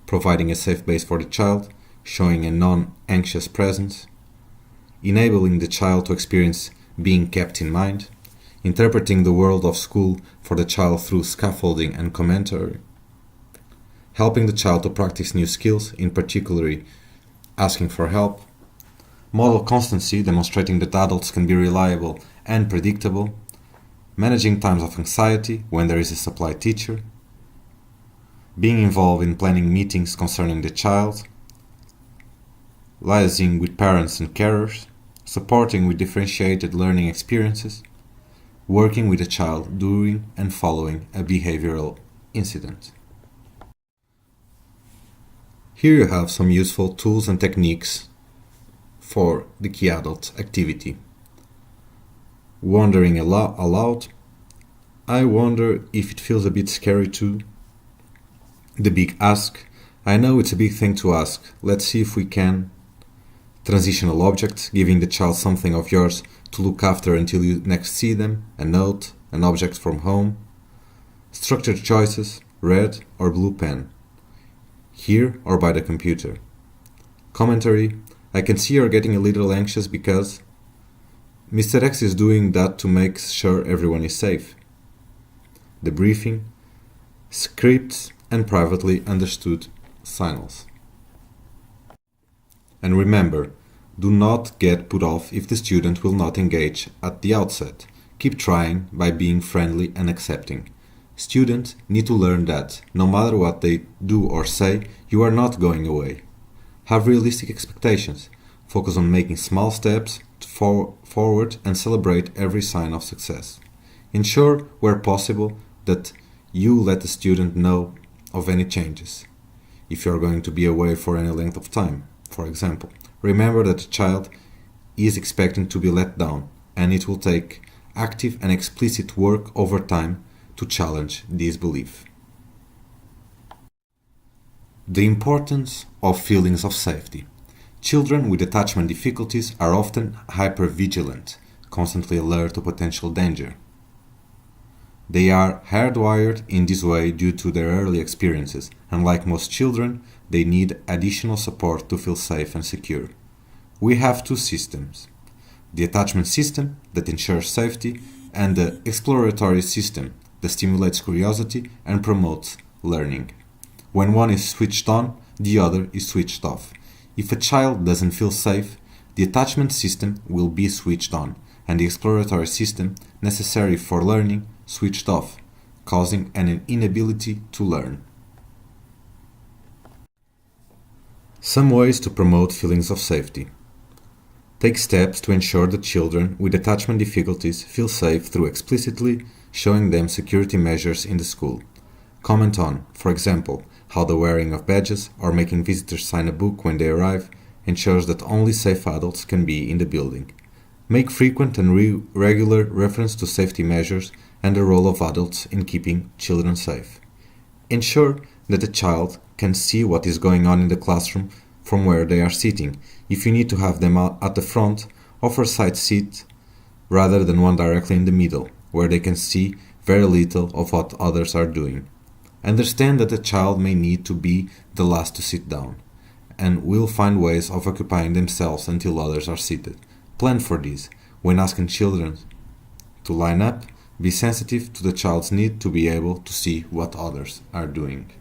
providing a safe base for the child, showing a non-anxious presence, enabling the child to experience being kept in mind, interpreting the world of school for the child through scaffolding and commentary, helping the child to practice new skills, in particular asking for help, model constancy, demonstrating that adults can be reliable and predictable, managing times of anxiety when there is a supply teacher, being involved in planning meetings concerning the child, liaising with parents and carers, supporting with differentiated learning experiences, working with a child during and following a behavioral incident. Here you have some useful tools and techniques for the key adult activity. Wondering aloud. I wonder if it feels a bit scary too. The big ask. I know it's a big thing to ask. Let's see if we can. Transitional object, giving the child something of yours to look after until you next see them, a note, an object from home. Structured choices, red or blue pen, here or by the computer. Commentary, I can see you're getting a little anxious because Mr. X is doing that to make sure everyone is safe. Debriefing, scripts and privately understood signals. And remember, do not get put off if the student will not engage at the outset. Keep trying by being friendly and accepting. Students need to learn that, no matter what they do or say, you are not going away. Have realistic expectations. Focus on making small steps forward and celebrate every sign of success. Ensure, where possible, that you let the student know of any changes. If you are going to be away for any length of time, for example, remember that the child is expecting to be let down, and it will take active and explicit work over time to challenge this belief. The importance of feelings of safety. Children with attachment difficulties are often hypervigilant, constantly alert to potential danger. They are hardwired in this way due to their early experiences, and like most children, they need additional support to feel safe and secure. We have two systems: the attachment system that ensures safety, and the exploratory system that stimulates curiosity and promotes learning. When one is switched on, the other is switched off. If a child doesn't feel safe, the attachment system will be switched on, and the exploratory system, necessary for learning, switched off, causing an inability to learn. Some ways to promote feelings of safety. Take steps to ensure that children with attachment difficulties feel safe through explicitly showing them security measures in the school. Comment on, for example, how the wearing of badges or making visitors sign a book when they arrive ensures that only safe adults can be in the building. Make frequent and regular reference to safety measures and the role of adults in keeping children safe. Ensure that the child can see what is going on in the classroom from where they are sitting. If you need to have them at the front, offer a side seat rather than one directly in the middle, where they can see very little of what others are doing. Understand that a child may need to be the last to sit down, and will find ways of occupying themselves until others are seated. Plan for this. When asking children to line up, be sensitive to the child's need to be able to see what others are doing.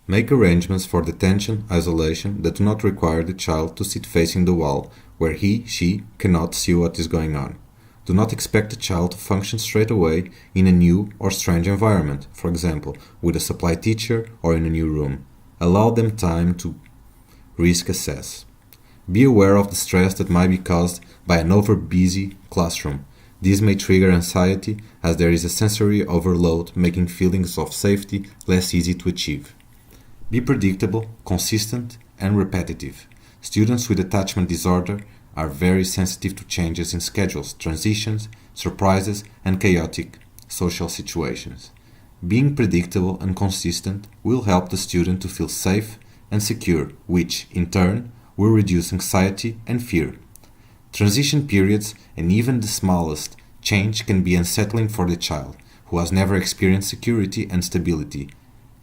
Make arrangements for detention, isolation that do not require the child to sit facing the wall, where she cannot see what is going on. Do not expect the child to function straight away in a new or strange environment, for example, with a supply teacher or in a new room. Allow them time to risk assess. Be aware of the stress that might be caused by an over-busy classroom. This may trigger anxiety as there is a sensory overload, making feelings of safety less easy to achieve. Be predictable, consistent, and repetitive. Students with attachment disorder are very sensitive to changes in schedules, transitions, surprises, and chaotic social situations. Being predictable and consistent will help the student to feel safe and secure, which, in turn, will reduce anxiety and fear. Transition periods and even the smallest change can be unsettling for the child, who has never experienced security and stability,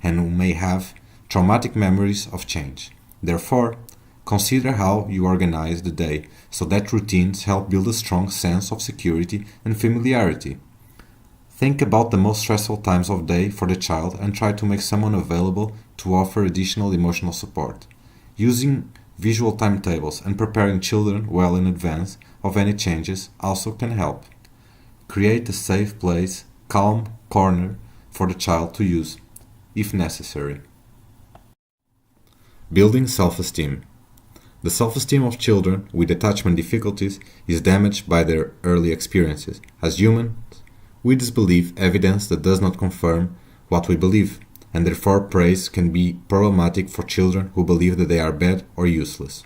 and who may have traumatic memories of change. Therefore, consider how you organize the day so that routines help build a strong sense of security and familiarity. Think about the most stressful times of day for the child and try to make someone available to offer additional emotional support. Using visual timetables and preparing children well in advance of any changes also can help. Create a safe place, calm corner for the child to use, if necessary. Building self-esteem. The self-esteem of children with attachment difficulties is damaged by their early experiences. As humans, we disbelieve evidence that does not confirm what we believe, and therefore praise can be problematic for children who believe that they are bad or useless.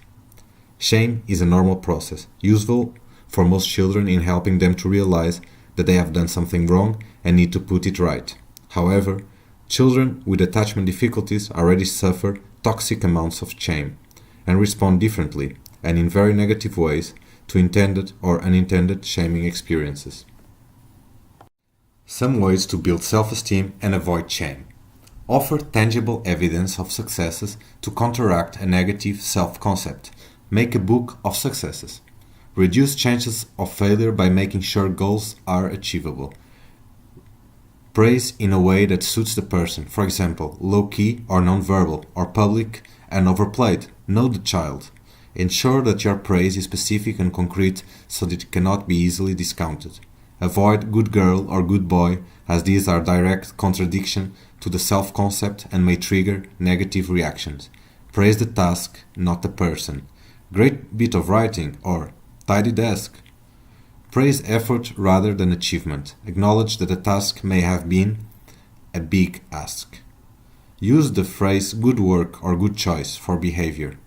Shame is a normal process, useful for most children in helping them to realize that they have done something wrong and need to put it right. However, children with attachment difficulties already suffer toxic amounts of shame and respond differently and in very negative ways to intended or unintended shaming experiences. Some ways to build self-esteem and avoid shame. Offer tangible evidence of successes to counteract a negative self-concept. Make a book of successes. Reduce chances of failure by making sure goals are achievable. Praise in a way that suits the person, for example, low-key or non-verbal, or public and overplayed. Know the child. Ensure that your praise is specific and concrete so that it cannot be easily discounted. Avoid good girl or good boy, as these are direct contradiction to the self-concept and may trigger negative reactions. Praise the task, not the person. Great bit of writing or tidy desk. Praise effort rather than achievement. Acknowledge that the task may have been a big ask. Use the phrase good work or good choice for behavior.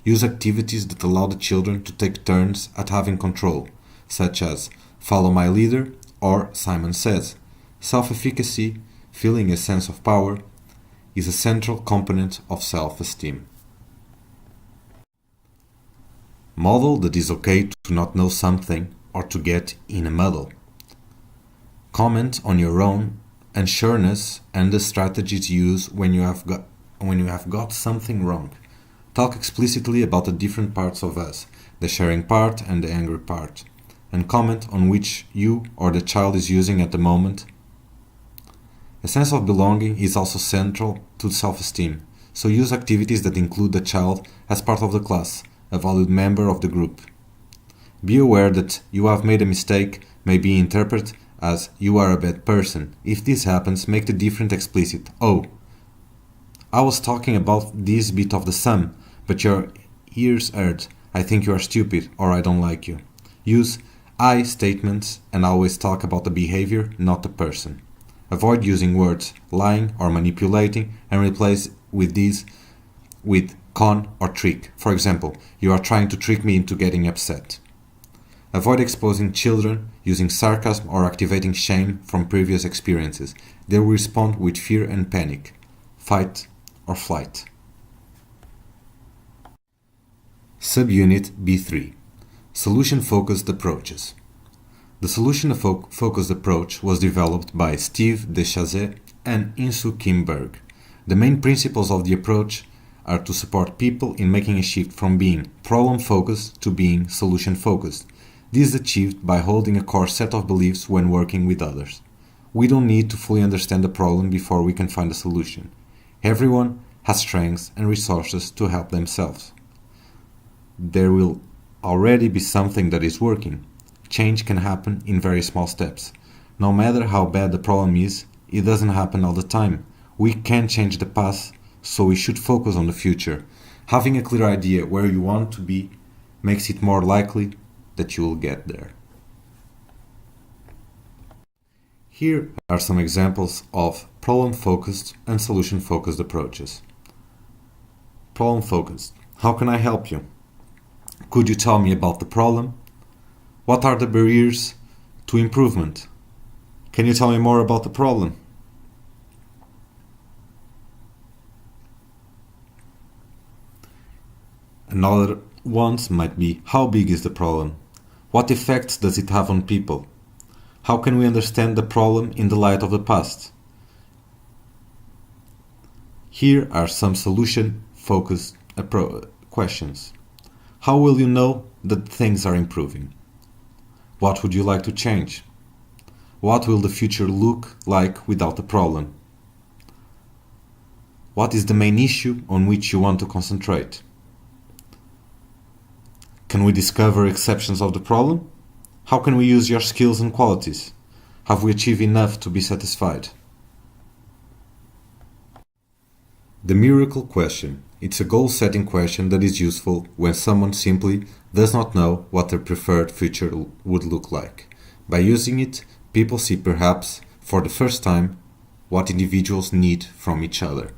Use activities that allow the children to take turns at having control, such as follow my leader or Simon says. Self-efficacy, feeling a sense of power, is a central component of self-esteem. Model that it is okay to not know something or to get in a muddle. Comment on your own unsureness and the strategies used when you have got something wrong. Talk explicitly about the different parts of us, the sharing part and the angry part, and comment on which you or the child is using at the moment. A sense of belonging is also central to self-esteem, so use activities that include the child as part of the class, a valued member of the group. Be aware that you have made a mistake may be interpreted as you are a bad person. If this happens, make the difference explicit. Oh, I was talking about this bit of the sum, but your ears heard. I think you are stupid or I don't like you. Use I statements and always talk about the behavior, not the person. Avoid using words lying or manipulating and replace with these with con or trick. For example, you are trying to trick me into getting upset. Avoid exposing children using sarcasm or activating shame from previous experiences. They will respond with fear and panic, fight or flight. Subunit B3. Solution-focused approaches. The solution-focused approach was developed by Steve DeChazet and Insoo Kim Berg. The main principles of the approach are to support people in making a shift from being problem-focused to being solution-focused. This is achieved by holding a core set of beliefs when working with others. We don't need to fully understand the problem before we can find a solution. Everyone has strengths and resources to help themselves. There will already be something that is working. Change can happen in very small steps. No matter how bad the problem is, it doesn't happen all the time. We can change the past, so we should focus on the future. Having a clear idea where you want to be makes it more likely that you will get there. Here are some examples of problem-focused and solution-focused approaches. Problem-focused. How can I help you? Could you tell me about the problem? What are the barriers to improvement? Can you tell me more about the problem? Another ones might be, how big is the problem? What effects does it have on people? How can we understand the problem in the light of the past? Here are some solution-focused questions. How will you know that things are improving? What would you like to change? What will the future look like without the problem? What is the main issue on which you want to concentrate? Can we discover exceptions of the problem? How can we use your skills and qualities? Have we achieved enough to be satisfied? The miracle question. It's a goal-setting question that is useful when someone simply does not know what their preferred future would look like. By using it, people see perhaps for the first time what individuals need from each other.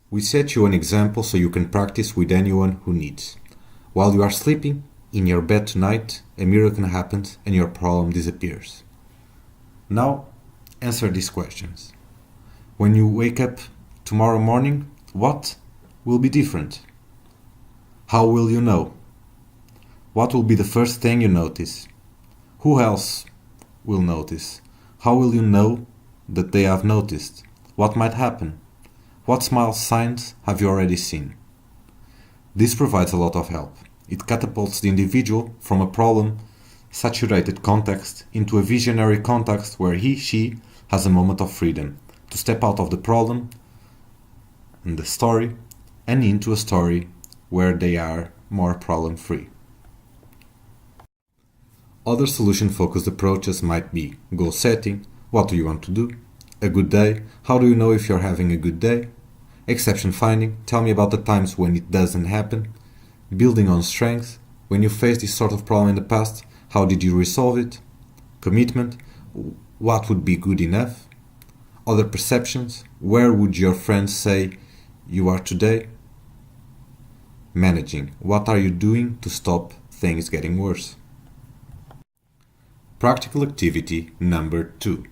We set you an example so you can practice with anyone who needs. While you are sleeping in your bed tonight, a miracle happens and your problem disappears. Now, answer these questions. When you wake up tomorrow morning, what will be different? How will you know? What will be the first thing you notice? Who else will notice? How will you know that they have noticed? What might happen? What small signs have you already seen? This provides a lot of help. It catapults the individual from a problem-saturated context into a visionary context where she has a moment of freedom to step out of the problem and the story and into a story where they are more problem-free. Other solution-focused approaches might be goal setting, what do you want to do? A good day, how do you know if you're having a good day? Exception finding, tell me about the times when it doesn't happen. Building on strengths, when you faced this sort of problem in the past, how did you resolve it? Commitment, what would be good enough? Other perceptions, where would your friends say you are today? Managing, what are you doing to stop things getting worse? Practical activity number 2.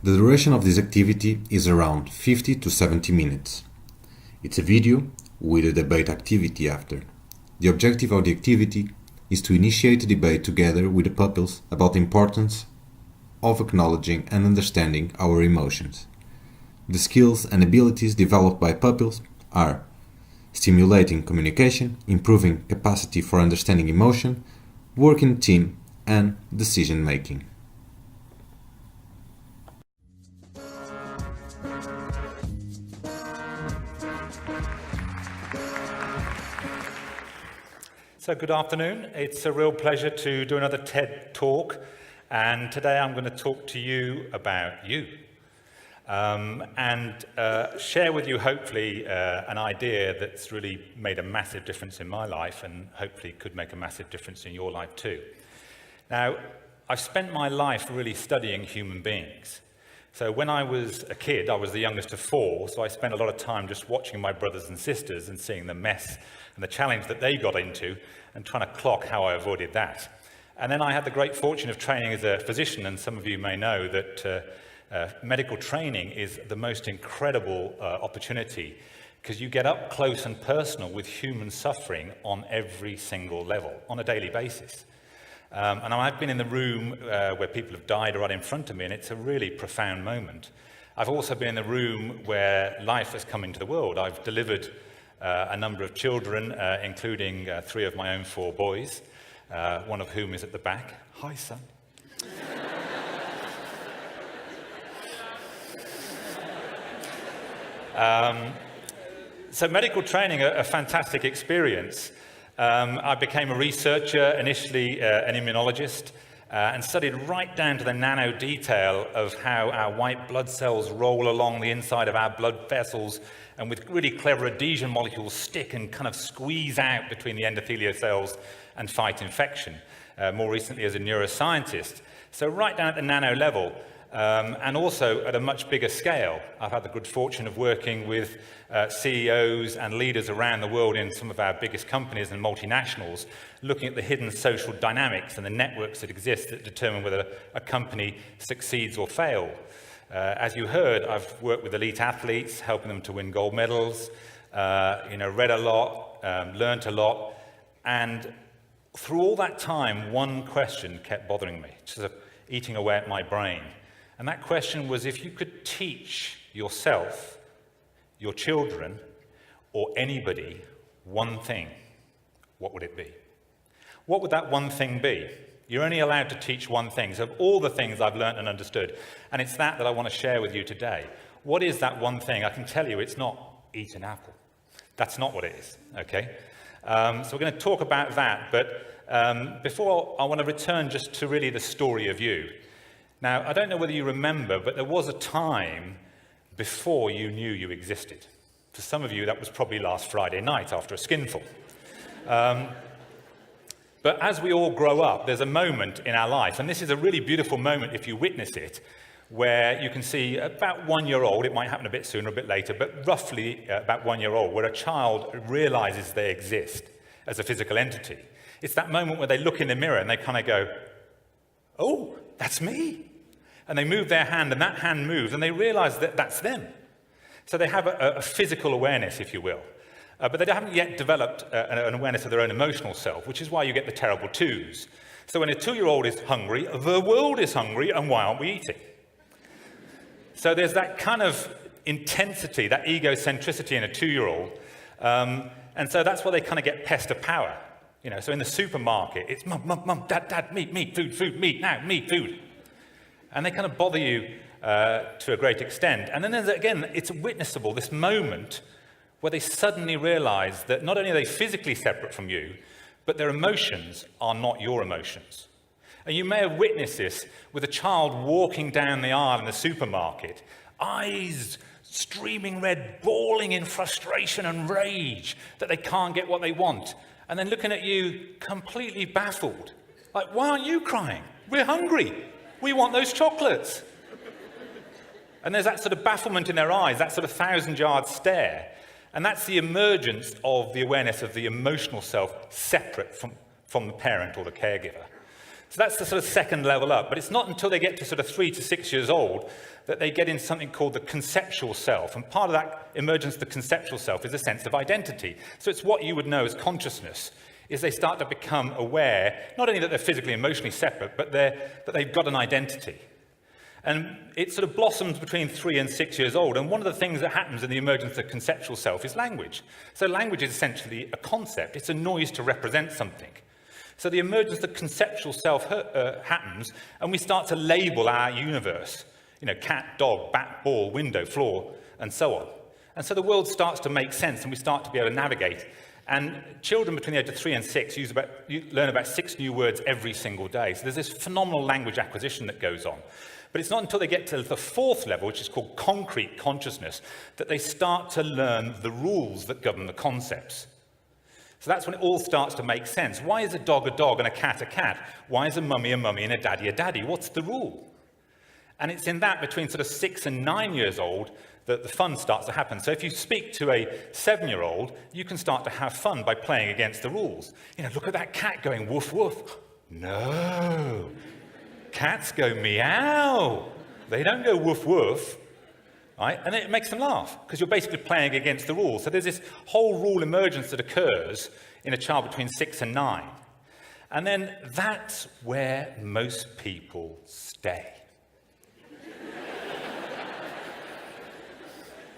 The duration of this activity is around 50 to 70 minutes. It's a video with a debate activity after. The objective of the activity is to initiate a debate together with the pupils about the importance of acknowledging and understanding our emotions. The skills and abilities developed by pupils are stimulating communication, improving capacity for understanding emotion, work in team, and decision making. So good afternoon. It's a real pleasure to do another TED Talk, and today I'm going to talk to you about you and share with you hopefully an idea that's really made a massive difference in my life and hopefully could make a massive difference in your life too. Now, I've spent my life really studying human beings. So when I was a kid, I was the youngest of 4, so I spent a lot of time just watching my brothers and sisters and seeing the mess and the challenge that they got into and trying to clock how I avoided that. And then I had the great fortune of training as a physician, and some of you may know that medical training is the most incredible opportunity because you get up close and personal with human suffering on every single level, on a daily basis. And I've been in the room where people have died right in front of me, and it's a really profound moment. I've also been in the room where life has come into the world. I've delivered a number of children, including 3 of my own 4 boys, one of whom is at the back. Hi, son. So medical training, a fantastic experience. I became a researcher, initially an immunologist, and studied right down to the nano detail of how our white blood cells roll along the inside of our blood vessels and with really clever adhesion molecules stick and kind of squeeze out between the endothelial cells and fight infection, more recently as a neuroscientist. So right down at the nano level, and also at a much bigger scale. I've had the good fortune of working with CEOs and leaders around the world in some of our biggest companies and multinationals, looking at the hidden social dynamics and the networks that exist that determine whether a company succeeds or fails. As you heard, I've worked with elite athletes, helping them to win gold medals, read a lot, learned a lot, and through all that time, one question kept bothering me, just eating away at my brain. And that question was, if you could teach yourself, your children, or anybody one thing, what would it be? What would that one thing be? You're only allowed to teach one thing. So of all the things I've learned and understood, and it's that I want to share with you today. What is that one thing? I can tell you it's not eat an apple. That's not what it is, okay? So we're going to talk about that, but before I want to return just to really the story of you. Now, I don't know whether you remember, but there was a time before you knew you existed. For some of you, that was probably last Friday night after a skinful. But as we all grow up, there's a moment in our life, and this is a really beautiful moment if you witness it, where you can see about 1 year old, it might happen a bit sooner, a bit later, but roughly about 1 year old, where a child realizes they exist as a physical entity. It's that moment where they look in the mirror and they kind of go, oh, that's me. And they move their hand, and that hand moves, and they realize that that's them. So they have a physical awareness, if you will. But they haven't yet developed an awareness of their own emotional self, which is why you get the terrible twos. So when a 2-year-old is hungry, the world is hungry, and why aren't we eating? So there's that kind of intensity, that egocentricity in a 2-year-old. And so that's why they kind of get pest of power. So in the supermarket, it's mum, dad, meat, food, meat, now, meat, food. And they kind of bother you to a great extent. And then there's, again, it's witnessable, this moment where they suddenly realize that not only are they physically separate from you, but their emotions are not your emotions. And you may have witnessed this with a child walking down the aisle in the supermarket, eyes streaming red, bawling in frustration and rage that they can't get what they want, and then looking at you completely baffled. Like, why aren't you crying? We're hungry. We want those chocolates. And there's that sort of bafflement in their eyes, that sort of 1,000-yard stare. And that's the emergence of the awareness of the emotional self separate from the parent or the caregiver. So that's the sort of second level up. But it's not until they get to sort of 3 to 6 years old that they get into something called the conceptual self. And part of that emergence of the conceptual self is a sense of identity. So it's what you would know as consciousness, is they start to become aware, not only that they're physically, emotionally separate, but that they've got an identity. And it sort of blossoms between 3 and 6 years old. And one of the things that happens in the emergence of the conceptual self is language. So language is essentially a concept. It's a noise to represent something. So the emergence of the conceptual self happens, and we start to label our universe. Cat, dog, bat, ball, window, floor, and so on. And so the world starts to make sense, and we start to be able to navigate. And children between the age of 3 and 6 learn about 6 new words every single day. So there's this phenomenal language acquisition that goes on. But it's not until they get to the 4th level, which is called concrete consciousness, that they start to learn the rules that govern the concepts. So that's when it all starts to make sense. Why is a dog and a cat a cat? Why is a mummy and a daddy? What's the rule? And it's in that between sort of 6 and 9 years old that the fun starts to happen. So if you speak to a 7-year-old, you can start to have fun by playing against the rules. Look at that cat going woof, woof. No. Cats go meow. They don't go woof, woof. Right? And it makes them laugh because you're basically playing against the rules. So there's this whole rule emergence that occurs in a child between 6 and 9. And then that's where most people stay.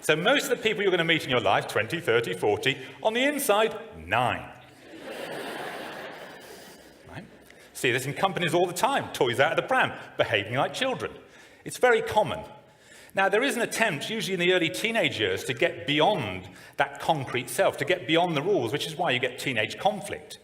So most of the people you're going to meet in your life, 20, 30, 40, on the inside, 9. Right? See this in companies all the time. Toys out of the pram, behaving like children. It's very common. Now, there is an attempt, usually in the early teenage years, to get beyond that concrete self, to get beyond the rules, which is why you get teenage conflict.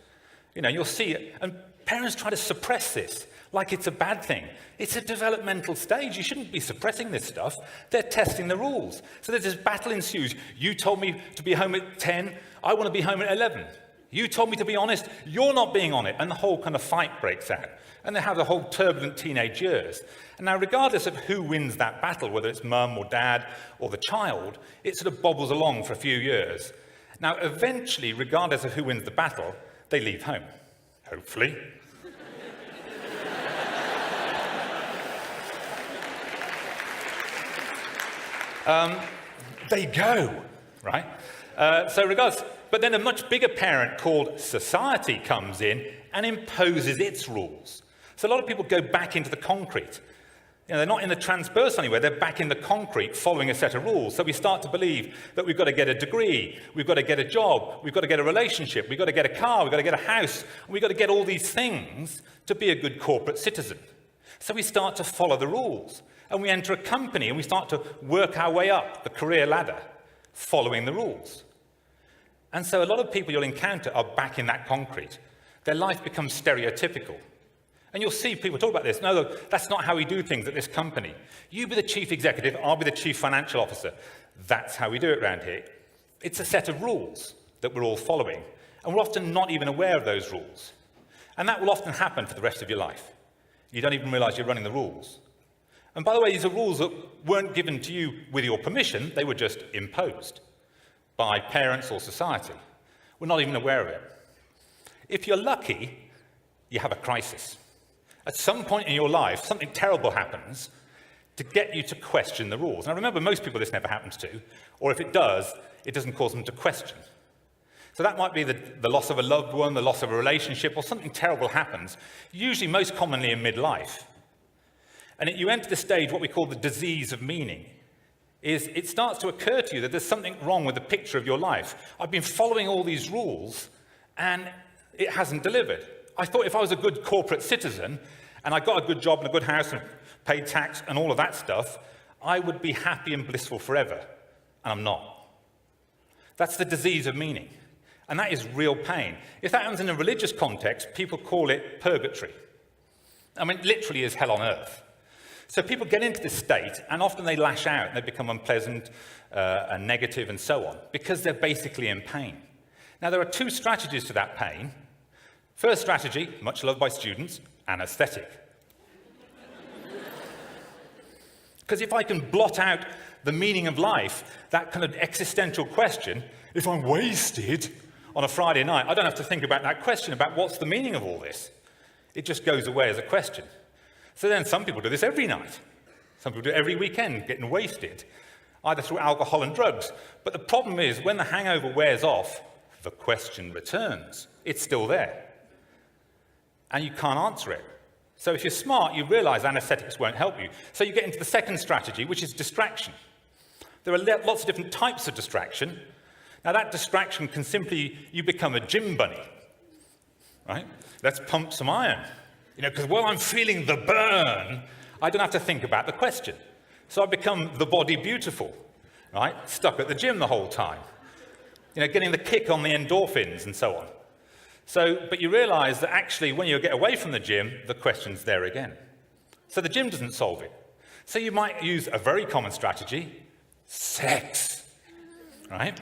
You'll see it, and parents try to suppress this like it's a bad thing. It's a developmental stage. You shouldn't be suppressing this stuff. They're testing the rules. So there's this battle ensues. You told me to be home at 10. I want to be home at 11. You told me to be honest. You're not being on it. And the whole kind of fight breaks out. And they have the whole turbulent teenage years. And now, regardless of who wins that battle, whether it's mum or dad or the child, it sort of bobbles along for a few years. Now, eventually, regardless of who wins the battle, they leave home. Hopefully. They go, right? So regardless, but then a much bigger parent called society comes in and imposes its rules. So a lot of people go back into the concrete. They're not in the transversal anywhere, they're back in the concrete following a set of rules. So we start to believe that we've got to get a degree, we've got to get a job, we've got to get a relationship, we've got to get a car, we've got to get a house, and we've got to get all these things to be a good corporate citizen. So we start to follow the rules. And we enter a company and we start to work our way up the career ladder, following the rules. And so a lot of people you'll encounter are back in that concrete. Their life becomes stereotypical. And you'll see people talk about this. No, look, that's not how we do things at this company. You be the chief executive, I'll be the chief financial officer. That's how we do it around here. It's a set of rules that we're all following. And we're often not even aware of those rules. And that will often happen for the rest of your life. You don't even realize you're running the rules. And by the way, these are rules that weren't given to you with your permission, they were just imposed by parents or society. We're not even aware of it. If you're lucky, you have a crisis. At some point in your life, something terrible happens to get you to question the rules. Now remember, most people this never happens to, or if it does, it doesn't cause them to question. So that might be the loss of a loved one, the loss of a relationship, or something terrible happens, usually most commonly in midlife. And you enter the stage, what we call the disease of meaning, is it starts to occur to you that there's something wrong with the picture of your life. I've been following all these rules, and it hasn't delivered. I thought if I was a good corporate citizen, and I got a good job and a good house and paid tax and all of that stuff, I would be happy and blissful forever. And I'm not. That's the disease of meaning. And that is real pain. If that happens in a religious context, people call it purgatory. I mean, it literally is hell on earth. So people get into this state, and often they lash out, and they become unpleasant and negative and so on, because they're basically in pain. Now, there are two strategies to that pain. First strategy, much loved by students, anesthetic. Because if I can blot out the meaning of life, that kind of existential question, if I'm wasted on a Friday night, I don't have to think about that question about what's the meaning of all this. It just goes away as a question. So then some people do this every night. Some people do it every weekend, getting wasted, either through alcohol and drugs. But the problem is, when the hangover wears off, the question returns. It's still there. And you can't answer it. So if you're smart, you realize anesthetics won't help you. So you get into the second strategy, which is distraction. There are lots of different types of distraction. Now that distraction can simply, you become a gym bunny, right? Let's pump some iron. Because while I'm feeling the burn, I don't have to think about the question. So I become the body beautiful, right? Stuck at the gym the whole time. Getting the kick on the endorphins and so on. But you realize that actually when you get away from the gym, the question's there again. So the gym doesn't solve it. So you might use a very common strategy, sex, right?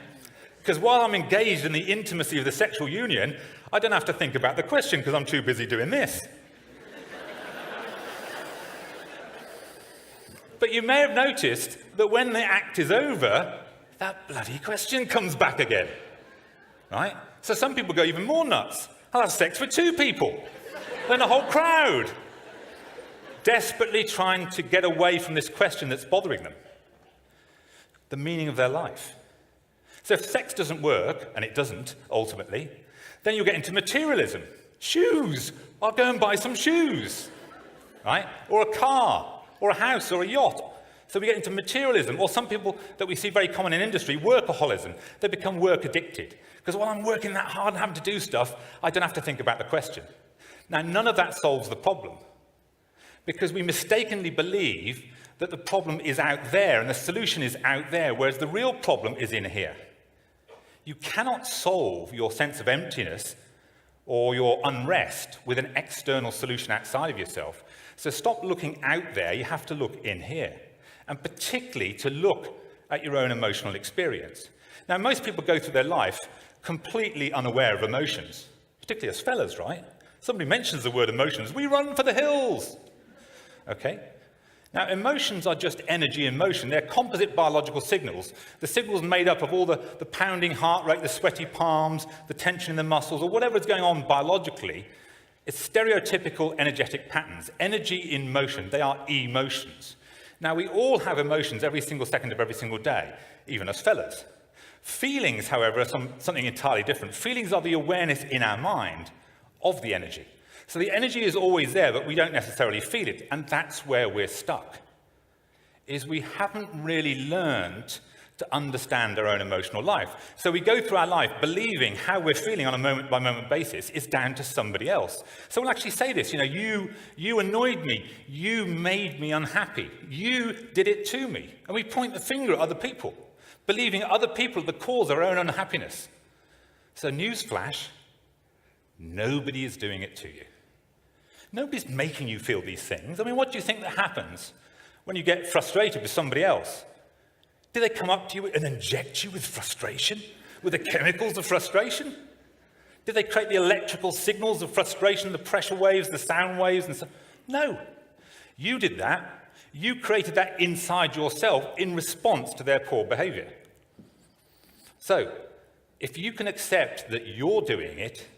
Because while I'm engaged in the intimacy of the sexual union, I don't have to think about the question because I'm too busy doing this. But you may have noticed that when the act is over, that bloody question comes back again, right? So some people go even more nuts. I'll have sex with 2 people, then a whole crowd, desperately trying to get away from this question that's bothering them, the meaning of their life. So if sex doesn't work, and it doesn't, ultimately, then you'll get into materialism. Shoes. I'll go and buy some shoes, right? Or a car, or a house, or a yacht. So we get into materialism, or some people that we see very common in industry, workaholism. They become work addicted. Because while I'm working that hard and having to do stuff, I don't have to think about the question. Now, none of that solves the problem. Because we mistakenly believe that the problem is out there and the solution is out there, whereas the real problem is in here. You cannot solve your sense of emptiness or your unrest with an external solution outside of yourself. So stop looking out there, you have to look in here. And particularly to look at your own emotional experience. Now, most people go through their life completely unaware of emotions, particularly us fellas, right? Somebody mentions the word emotions, we run for the hills. Okay? Now, emotions are just energy in motion. They're composite biological signals. The signals made up of all the pounding heart rate, the sweaty palms, the tension in the muscles, or whatever is going on biologically. It's stereotypical energetic patterns. Energy in motion. They are emotions. Now, we all have emotions every single second of every single day, even us fellas. Feelings, however, are something entirely different. Feelings are the awareness in our mind of the energy. So the energy is always there, but we don't necessarily feel it, and that's where we're stuck, is we haven't really learned to understand our own emotional life. So we go through our life believing how we're feeling on a moment-by-moment basis is down to somebody else. So we'll actually say this, you annoyed me, you made me unhappy, you did it to me. And we point the finger at other people, believing other people are the cause of our own unhappiness. So newsflash, nobody is doing it to you. Nobody's making you feel these things. I mean, what do you think that happens when you get frustrated with somebody else? Do they come up to you and inject you with frustration, with the chemicals of frustration? Did they create the electrical signals of frustration, the pressure waves, the sound waves, and so? No. You did that. You created that inside yourself in response to their poor behavior. So, if you can accept that you're doing it,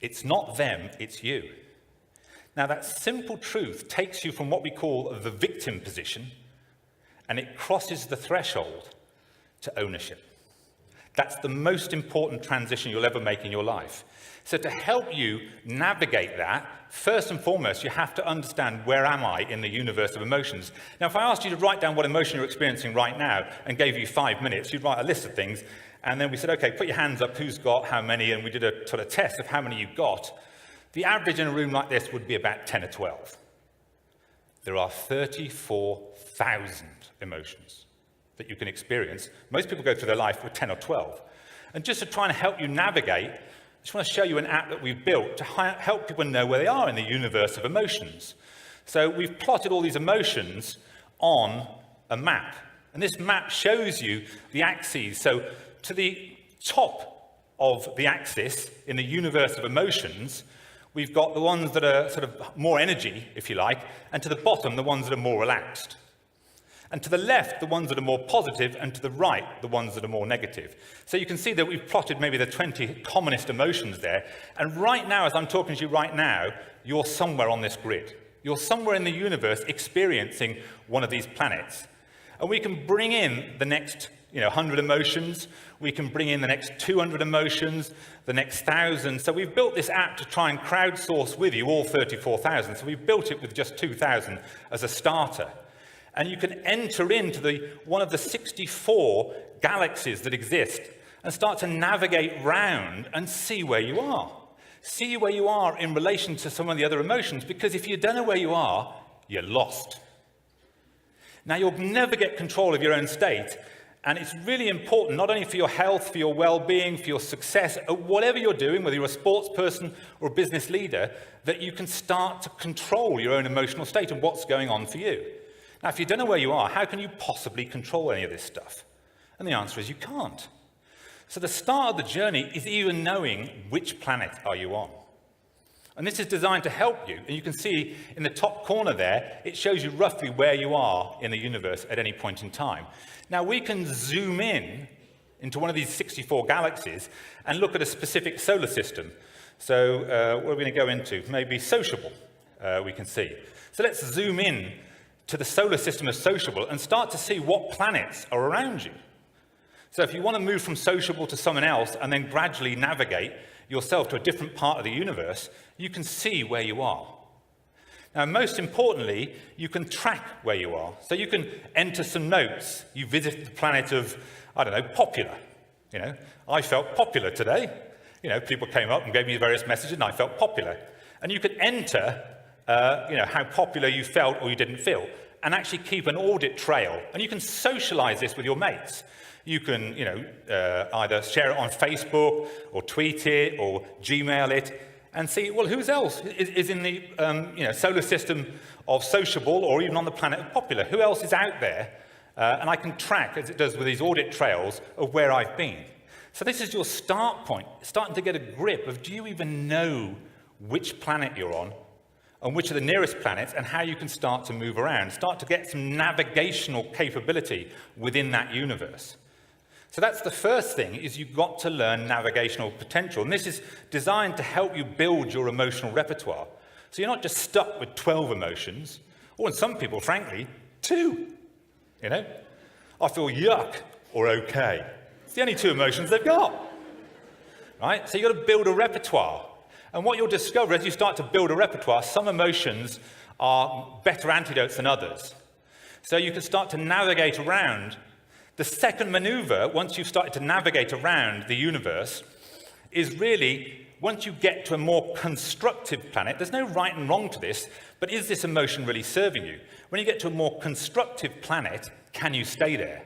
it's not them, it's you. Now, that simple truth takes you from what we call the victim position, and it crosses the threshold to ownership. That's the most important transition you'll ever make in your life. So to help you navigate that, first and foremost, you have to understand, where am I in the universe of emotions? Now, if I asked you to write down what emotion you're experiencing right now and gave you 5 minutes, you'd write a list of things, and then we said, okay, put your hands up, who's got how many, and we did a sort of test of how many you got. The average in a room like this would be about 10 or 12. There are 34,000 emotions that you can experience. Most people go through their life with 10 or 12. And just to try and help you navigate, I just want to show you an app that we've built to help people know where they are in the universe of emotions. So we've plotted all these emotions on a map. And this map shows you the axes. So to the top of the axis in the universe of emotions, we've got the ones that are sort of more energy, if you like, and to the bottom, the ones that are more relaxed. And to the left, the ones that are more positive, and to the right, the ones that are more negative. So you can see that we've plotted maybe the 20 commonest emotions there. And right now, as I'm talking to you right now, you're somewhere on this grid. You're somewhere in the universe experiencing one of these planets. And we can bring in the next 100 emotions, we can bring in the next 200 emotions, the next 1,000. So we've built this app to try and crowdsource with you all 34,000. So we've built it with just 2,000 as a starter. And you can enter into one of the 64 galaxies that exist and start to navigate round and see where you are. See where you are in relation to some of the other emotions, because if you don't know where you are, you're lost. Now, you'll never get control of your own state. And it's really important, not only for your health, for your well-being, for your success, whatever you're doing, whether you're a sports person or a business leader, that you can start to control your own emotional state and what's going on for you. Now, if you don't know where you are, how can you possibly control any of this stuff? And the answer is you can't. So the start of the journey is even knowing which planet are you on. And this is designed to help you. And you can see in the top corner there, it shows you roughly where you are in the universe at any point in time. Now, we can zoom in into one of these 64 galaxies and look at a specific solar system. So what are we going to go into? Maybe sociable, we can see. So let's zoom in to the solar system of sociable and start to see what planets are around you. So if you want to move from sociable to someone else and then gradually navigate yourself to a different part of the universe, you can see where you are. Now, most importantly, you can track where you are. So you can enter some notes. You visited the planet of, popular. I felt popular today. People came up and gave me various messages, and I felt popular. And you could enter, how popular you felt or you didn't feel. and actually keep an audit trail. And you can socialize this with your mates. You can, either share it on Facebook or tweet it or Gmail it and see, well, who else is in the solar system of sociable or even on the planet of popular? Who else is out there? And I can track, as it does with these audit trails, of where I've been. So this is your start point, starting to get a grip of, do you even know which planet you're on and which are the nearest planets and how you can start to move around, start to get some navigational capability within that universe. So that's the first thing, is you've got to learn navigational potential. And this is designed to help you build your emotional repertoire. So you're not just stuck with 12 emotions, or in some people, frankly, 2. I feel yuck or okay. It's the only 2 emotions they've got. Right? So you've got to build a repertoire. And what you'll discover as you start to build a repertoire, some emotions are better antidotes than others. So you can start to navigate around. The second maneuver, once you've started to navigate around the universe, is really, once you get to a more constructive planet, there's no right and wrong to this, but is this emotion really serving you? When you get to a more constructive planet, can you stay there?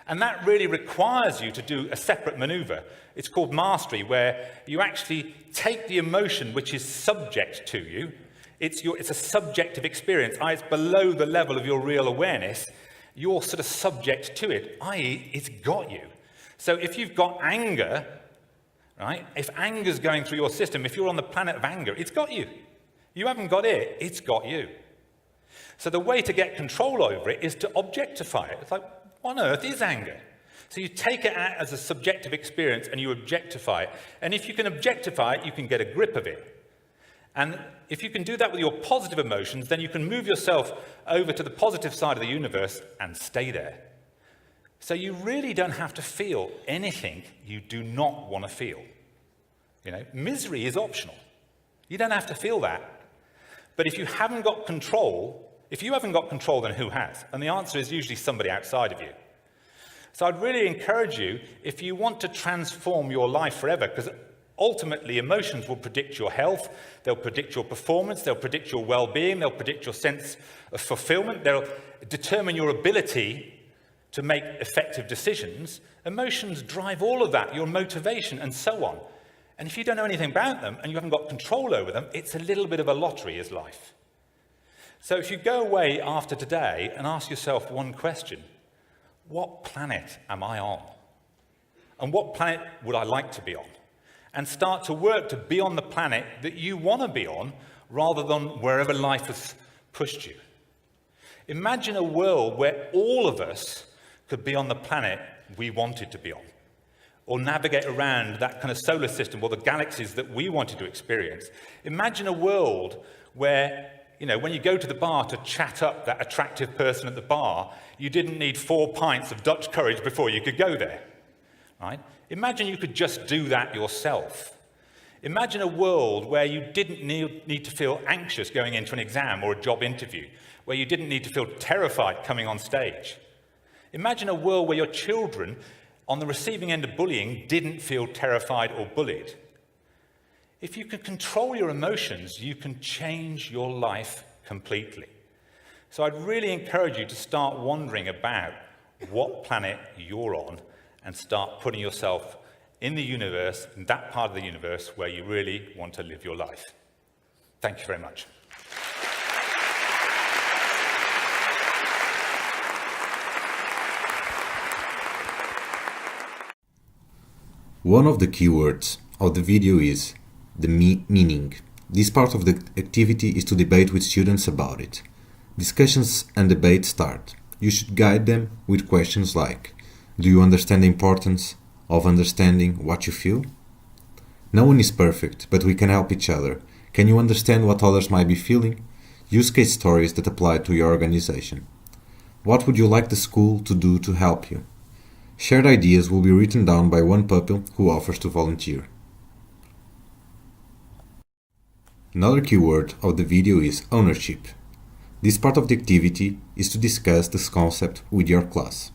And that really requires you to do a separate maneuver. It's called mastery, where you actually take the emotion which is subject to you. It's a subjective experience, it's below the level of your real awareness. You're sort of subject to it, i.e. it's got you. So if you've got anger, right? If anger's going through your system, if you're on the planet of anger, it's got you. You haven't got it, it's got you. So the way to get control over it is to objectify it. It's like, what on earth is anger? So you take it out as a subjective experience and you objectify it. And if you can objectify it, you can get a grip of it. And if you can do that with your positive emotions, then you can move yourself over to the positive side of the universe and stay there. So you really don't have to feel anything you do not want to feel. Misery is optional. You don't have to feel that. But if you haven't got control, then who has? And the answer is usually somebody outside of you. So I'd really encourage you, if you want to transform your life forever, because ultimately emotions will predict your health, they'll predict your performance, they'll predict your well-being, they'll predict your sense of fulfillment, they'll determine your ability to make effective decisions. Emotions drive all of that, your motivation and so on. And if you don't know anything about them and you haven't got control over them, it's a little bit of a lottery, is life. So if you go away after today and ask yourself one question, what planet am I on? And what planet would I like to be on? And start to work to be on the planet that you want to be on, rather than wherever life has pushed you. Imagine a world where all of us could be on the planet we wanted to be on, or navigate around that kind of solar system or the galaxies that we wanted to experience. Imagine a world where, when you go to the bar to chat up that attractive person at the bar, you didn't need 4 pints of Dutch courage before you could go there, right? Imagine you could just do that yourself. Imagine a world where you didn't need to feel anxious going into an exam or a job interview, where you didn't need to feel terrified coming on stage. Imagine a world where your children, on the receiving end of bullying, didn't feel terrified or bullied. If you can control your emotions, you can change your life completely. So I'd really encourage you to start wondering about what planet you're on and start putting yourself in the universe, in that part of the universe where you really want to live your life. Thank you very much. One of the keywords of the video is the meaning. This part of the activity is to debate with students about it. Discussions and debates start. You should guide them with questions like, do you understand the importance of understanding what you feel? No one is perfect, but we can help each other. Can you understand what others might be feeling? Use case stories that apply to your organization. What would you like the school to do to help you? Shared ideas will be written down by one pupil who offers to volunteer. Another keyword of the video is ownership. This part of the activity is to discuss this concept with your class.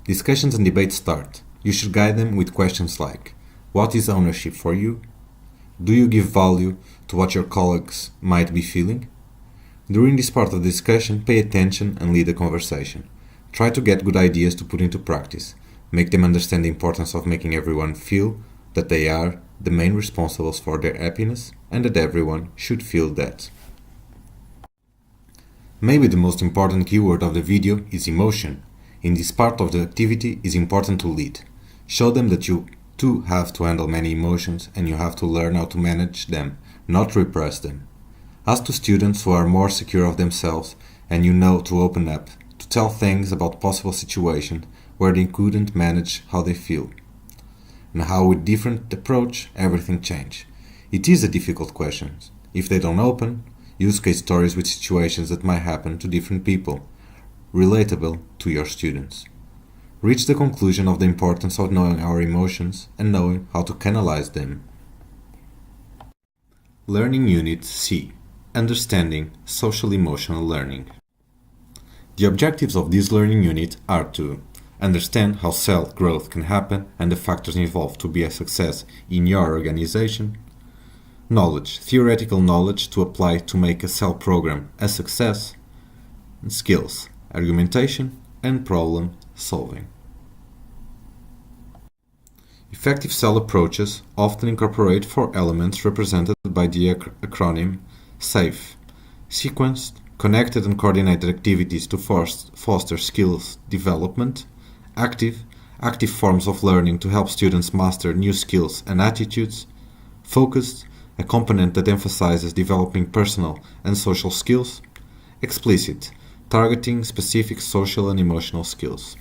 Discussions and debates start. You should guide them with questions like, what is ownership for you? Do you give value to what your colleagues might be feeling? During this part of the discussion, pay attention and lead the conversation. Try to get good ideas to put into practice. Make them understand the importance of making everyone feel that they are the main responsibles for their happiness and that everyone should feel that. Maybe the most important keyword of the video is emotion. In this part of the activity, it is important to lead. Show them that you too have to handle many emotions and you have to learn how to manage them, not repress them. Ask to students who are more secure of themselves and you know to open up, to tell things about possible situations where they couldn't manage how they feel. And how with different approach everything change. It is a difficult question. If they don't open, use case stories with situations that might happen to different people, relatable to your students. Reach the conclusion of the importance of knowing our emotions and knowing how to canalize them. Learning Unit C. Understanding Social Emotional Learning. The objectives of this learning unit are to understand how self-growth can happen and the factors involved to be a success in your organization. Knowledge, theoretical knowledge to apply to make a cell program a success. And skills, argumentation and problem solving. Effective cell approaches often incorporate 4 elements represented by the acronym SAFE: sequenced, connected and coordinated activities to foster skills development. Active forms of learning to help students master new skills and attitudes. Focused, a component that emphasizes developing personal and social skills. Explicit, targeting specific social and emotional skills.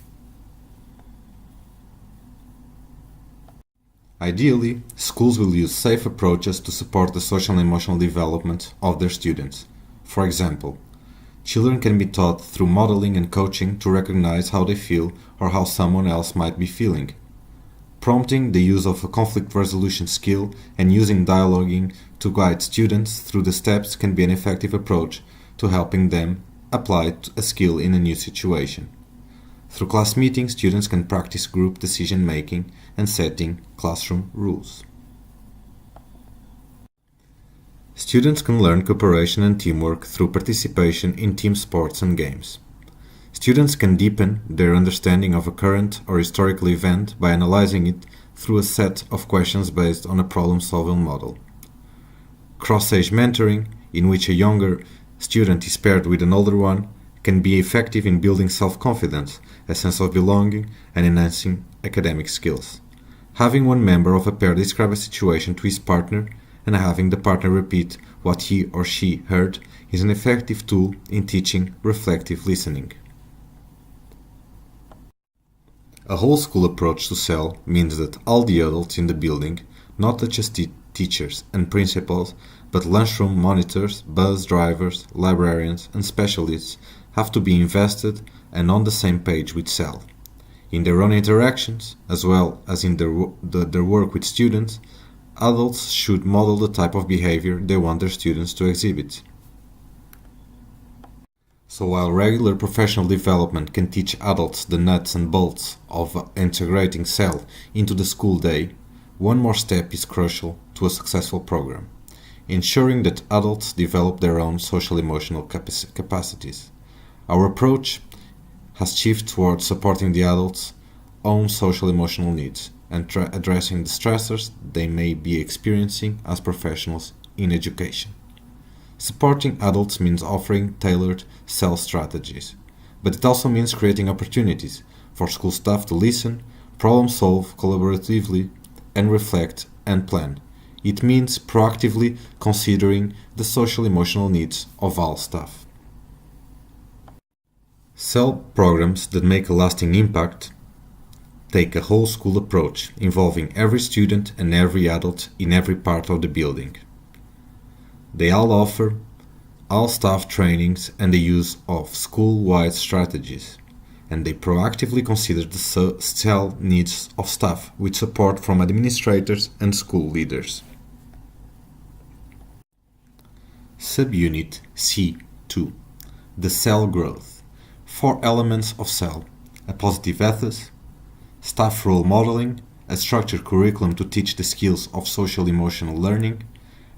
Ideally, schools will use safe approaches to support the social and emotional development of their students. For example, children can be taught through modeling and coaching to recognize how they feel or how someone else might be feeling. Prompting the use of a conflict resolution skill and using dialoguing to guide students through the steps can be an effective approach to helping them apply a skill in a new situation. Through class meetings, students can practice group decision-making and setting classroom rules. Students can learn cooperation and teamwork through participation in team sports and games. Students can deepen their understanding of a current or historical event by analyzing it through a set of questions based on a problem-solving model. Cross-age mentoring, in which a younger student is paired with an older one, can be effective in building self-confidence, a sense of belonging, and enhancing academic skills. Having one member of a pair describe a situation to his partner and having the partner repeat what he or she heard is an effective tool in teaching reflective listening. A whole school approach to CEL means that all the adults in the building, not just teachers and principals, but lunchroom monitors, bus drivers, librarians, and specialists have to be invested and on the same page with CEL. In their own interactions, as well as in their work with students, adults should model the type of behavior they want their students to exhibit. So while regular professional development can teach adults the nuts and bolts of integrating CEL into the school day, one more step is crucial to a successful program: ensuring that adults develop their own social-emotional capacities. Our approach has shifted towards supporting the adults' own social-emotional needs and addressing the stressors they may be experiencing as professionals in education. Supporting adults means offering tailored CEL strategies, but it also means creating opportunities for school staff to listen, problem-solve collaboratively, and reflect and plan. It means proactively considering the social-emotional needs of all staff. CEL programs that make a lasting impact take a whole school approach involving every student and every adult in every part of the building. They all offer all staff trainings and the use of school-wide strategies, and they proactively consider the CEL needs of staff with support from administrators and school leaders. Subunit C2. The CEL growth. 4 elements of CEL: a positive ethos, staff role modeling, a structured curriculum to teach the skills of social-emotional learning,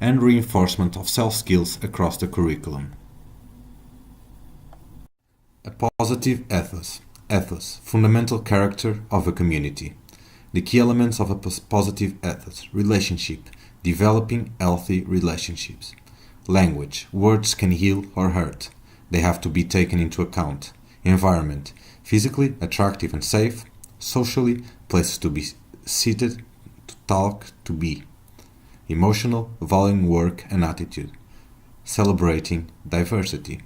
and reinforcement of CEL skills across the curriculum. A positive ethos. Ethos, fundamental character of a community. The key elements of a positive ethos. Relationship, developing healthy relationships. Language, words can heal or hurt. They have to be taken into account. Environment, physically attractive and safe. Socially, places to be seated, to talk, to be. Emotional, valuing work and attitude. Celebrating diversity.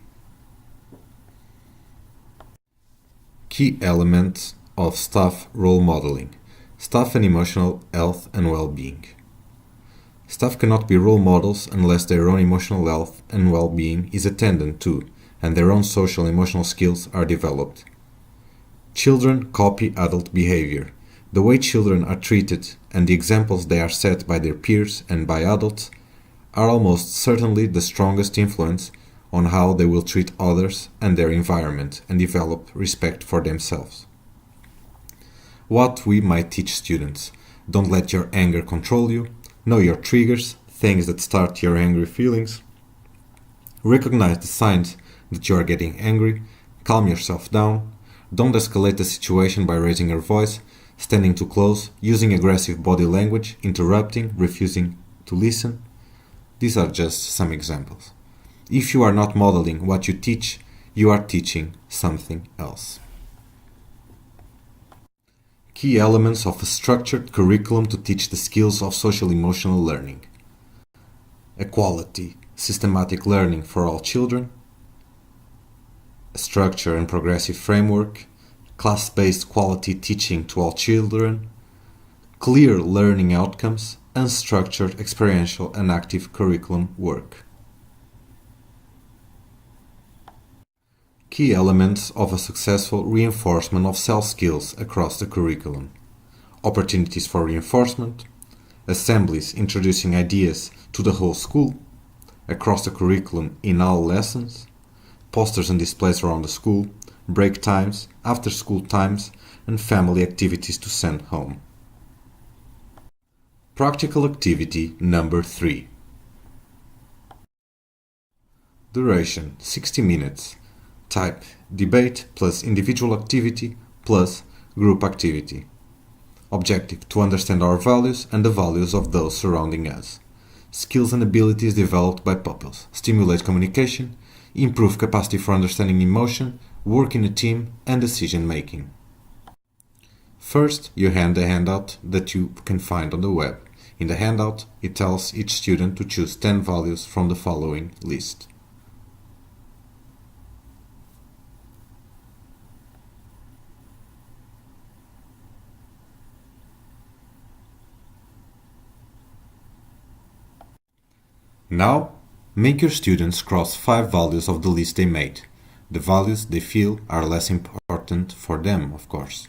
Key elements of staff role modeling. Staff and emotional health and well-being. Staff cannot be role models unless their own emotional health and well-being is attended to and their own social and emotional skills are developed. Children copy adult behavior. The way children are treated and the examples they are set by their peers and by adults are almost certainly the strongest influence on how they will treat others and their environment and develop respect for themselves. What we might teach students: don't let your anger control you, know your triggers, things that start your angry feelings, recognize the signs that you are getting angry, calm yourself down, don't escalate the situation by raising your voice, standing too close, using aggressive body language, interrupting, refusing to listen. These are just some examples. If you are not modeling what you teach, you are teaching something else. Key elements of a structured curriculum to teach the skills of social-emotional learning. Equality, systematic learning for all children. A structure and progressive framework. Class-based quality teaching to all children. Clear learning outcomes. Unstructured, experiential and active curriculum work. Key elements of a successful reinforcement of self-skills across the curriculum. Opportunities for reinforcement. Assemblies introducing ideas to the whole school, across the curriculum in all lessons. Posters and displays around the school. Break times, after-school times and family activities to send home. Practical activity number 3. Duration 60 minutes. Type debate plus individual activity plus group activity. Objective: to understand our values and the values of those surrounding us. Skills and abilities developed by pupils. Stimulate communication, improve capacity for understanding emotion, work in a team and decision making. First, you hand a handout that you can find on the web. In the handout, it tells each student to choose 10 values from the following list. Now, make your students cross 5 values of the list they made. The values they feel are less important for them, of course.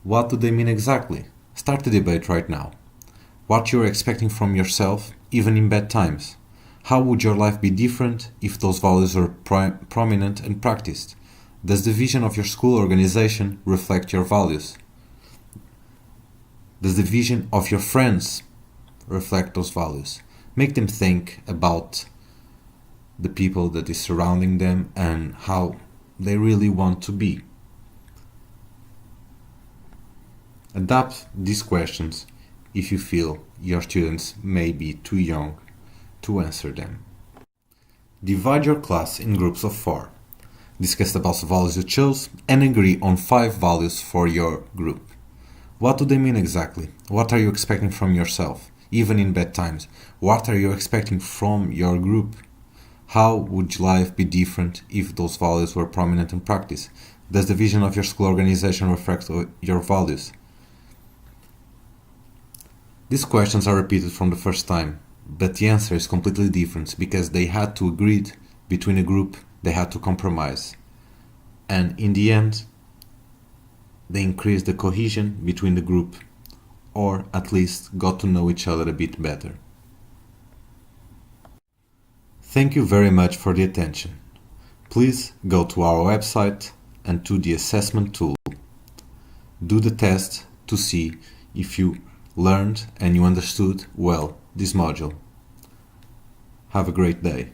What do they mean exactly? Start the debate right now. What you're expecting from yourself, even in bad times. How would your life be different if those values were prominent and practiced? Does the vision of your school organization reflect your values? Does the vision of your friends reflect those values? Make them think about the people that is surrounding them and how they really want to be. Adapt these questions if you feel your students may be too young to answer them. Divide your class in groups of 4. Discuss about the values you chose and agree on 5 values for your group. What do they mean exactly? What are you expecting from yourself, even in bad times? What are you expecting from your group? How would life be different if those values were prominent in practice? Does the vision of your school organization reflect your values? These questions are repeated from the first time, but the answer is completely different because they had to agree between a group, they had to compromise. And in the end, they increased the cohesion between the group, or at least got to know each other a bit better. Thank you very much for the attention. Please go to our website and to the assessment tool. Do the test to see if you learned and you understood well this module. Have a great day.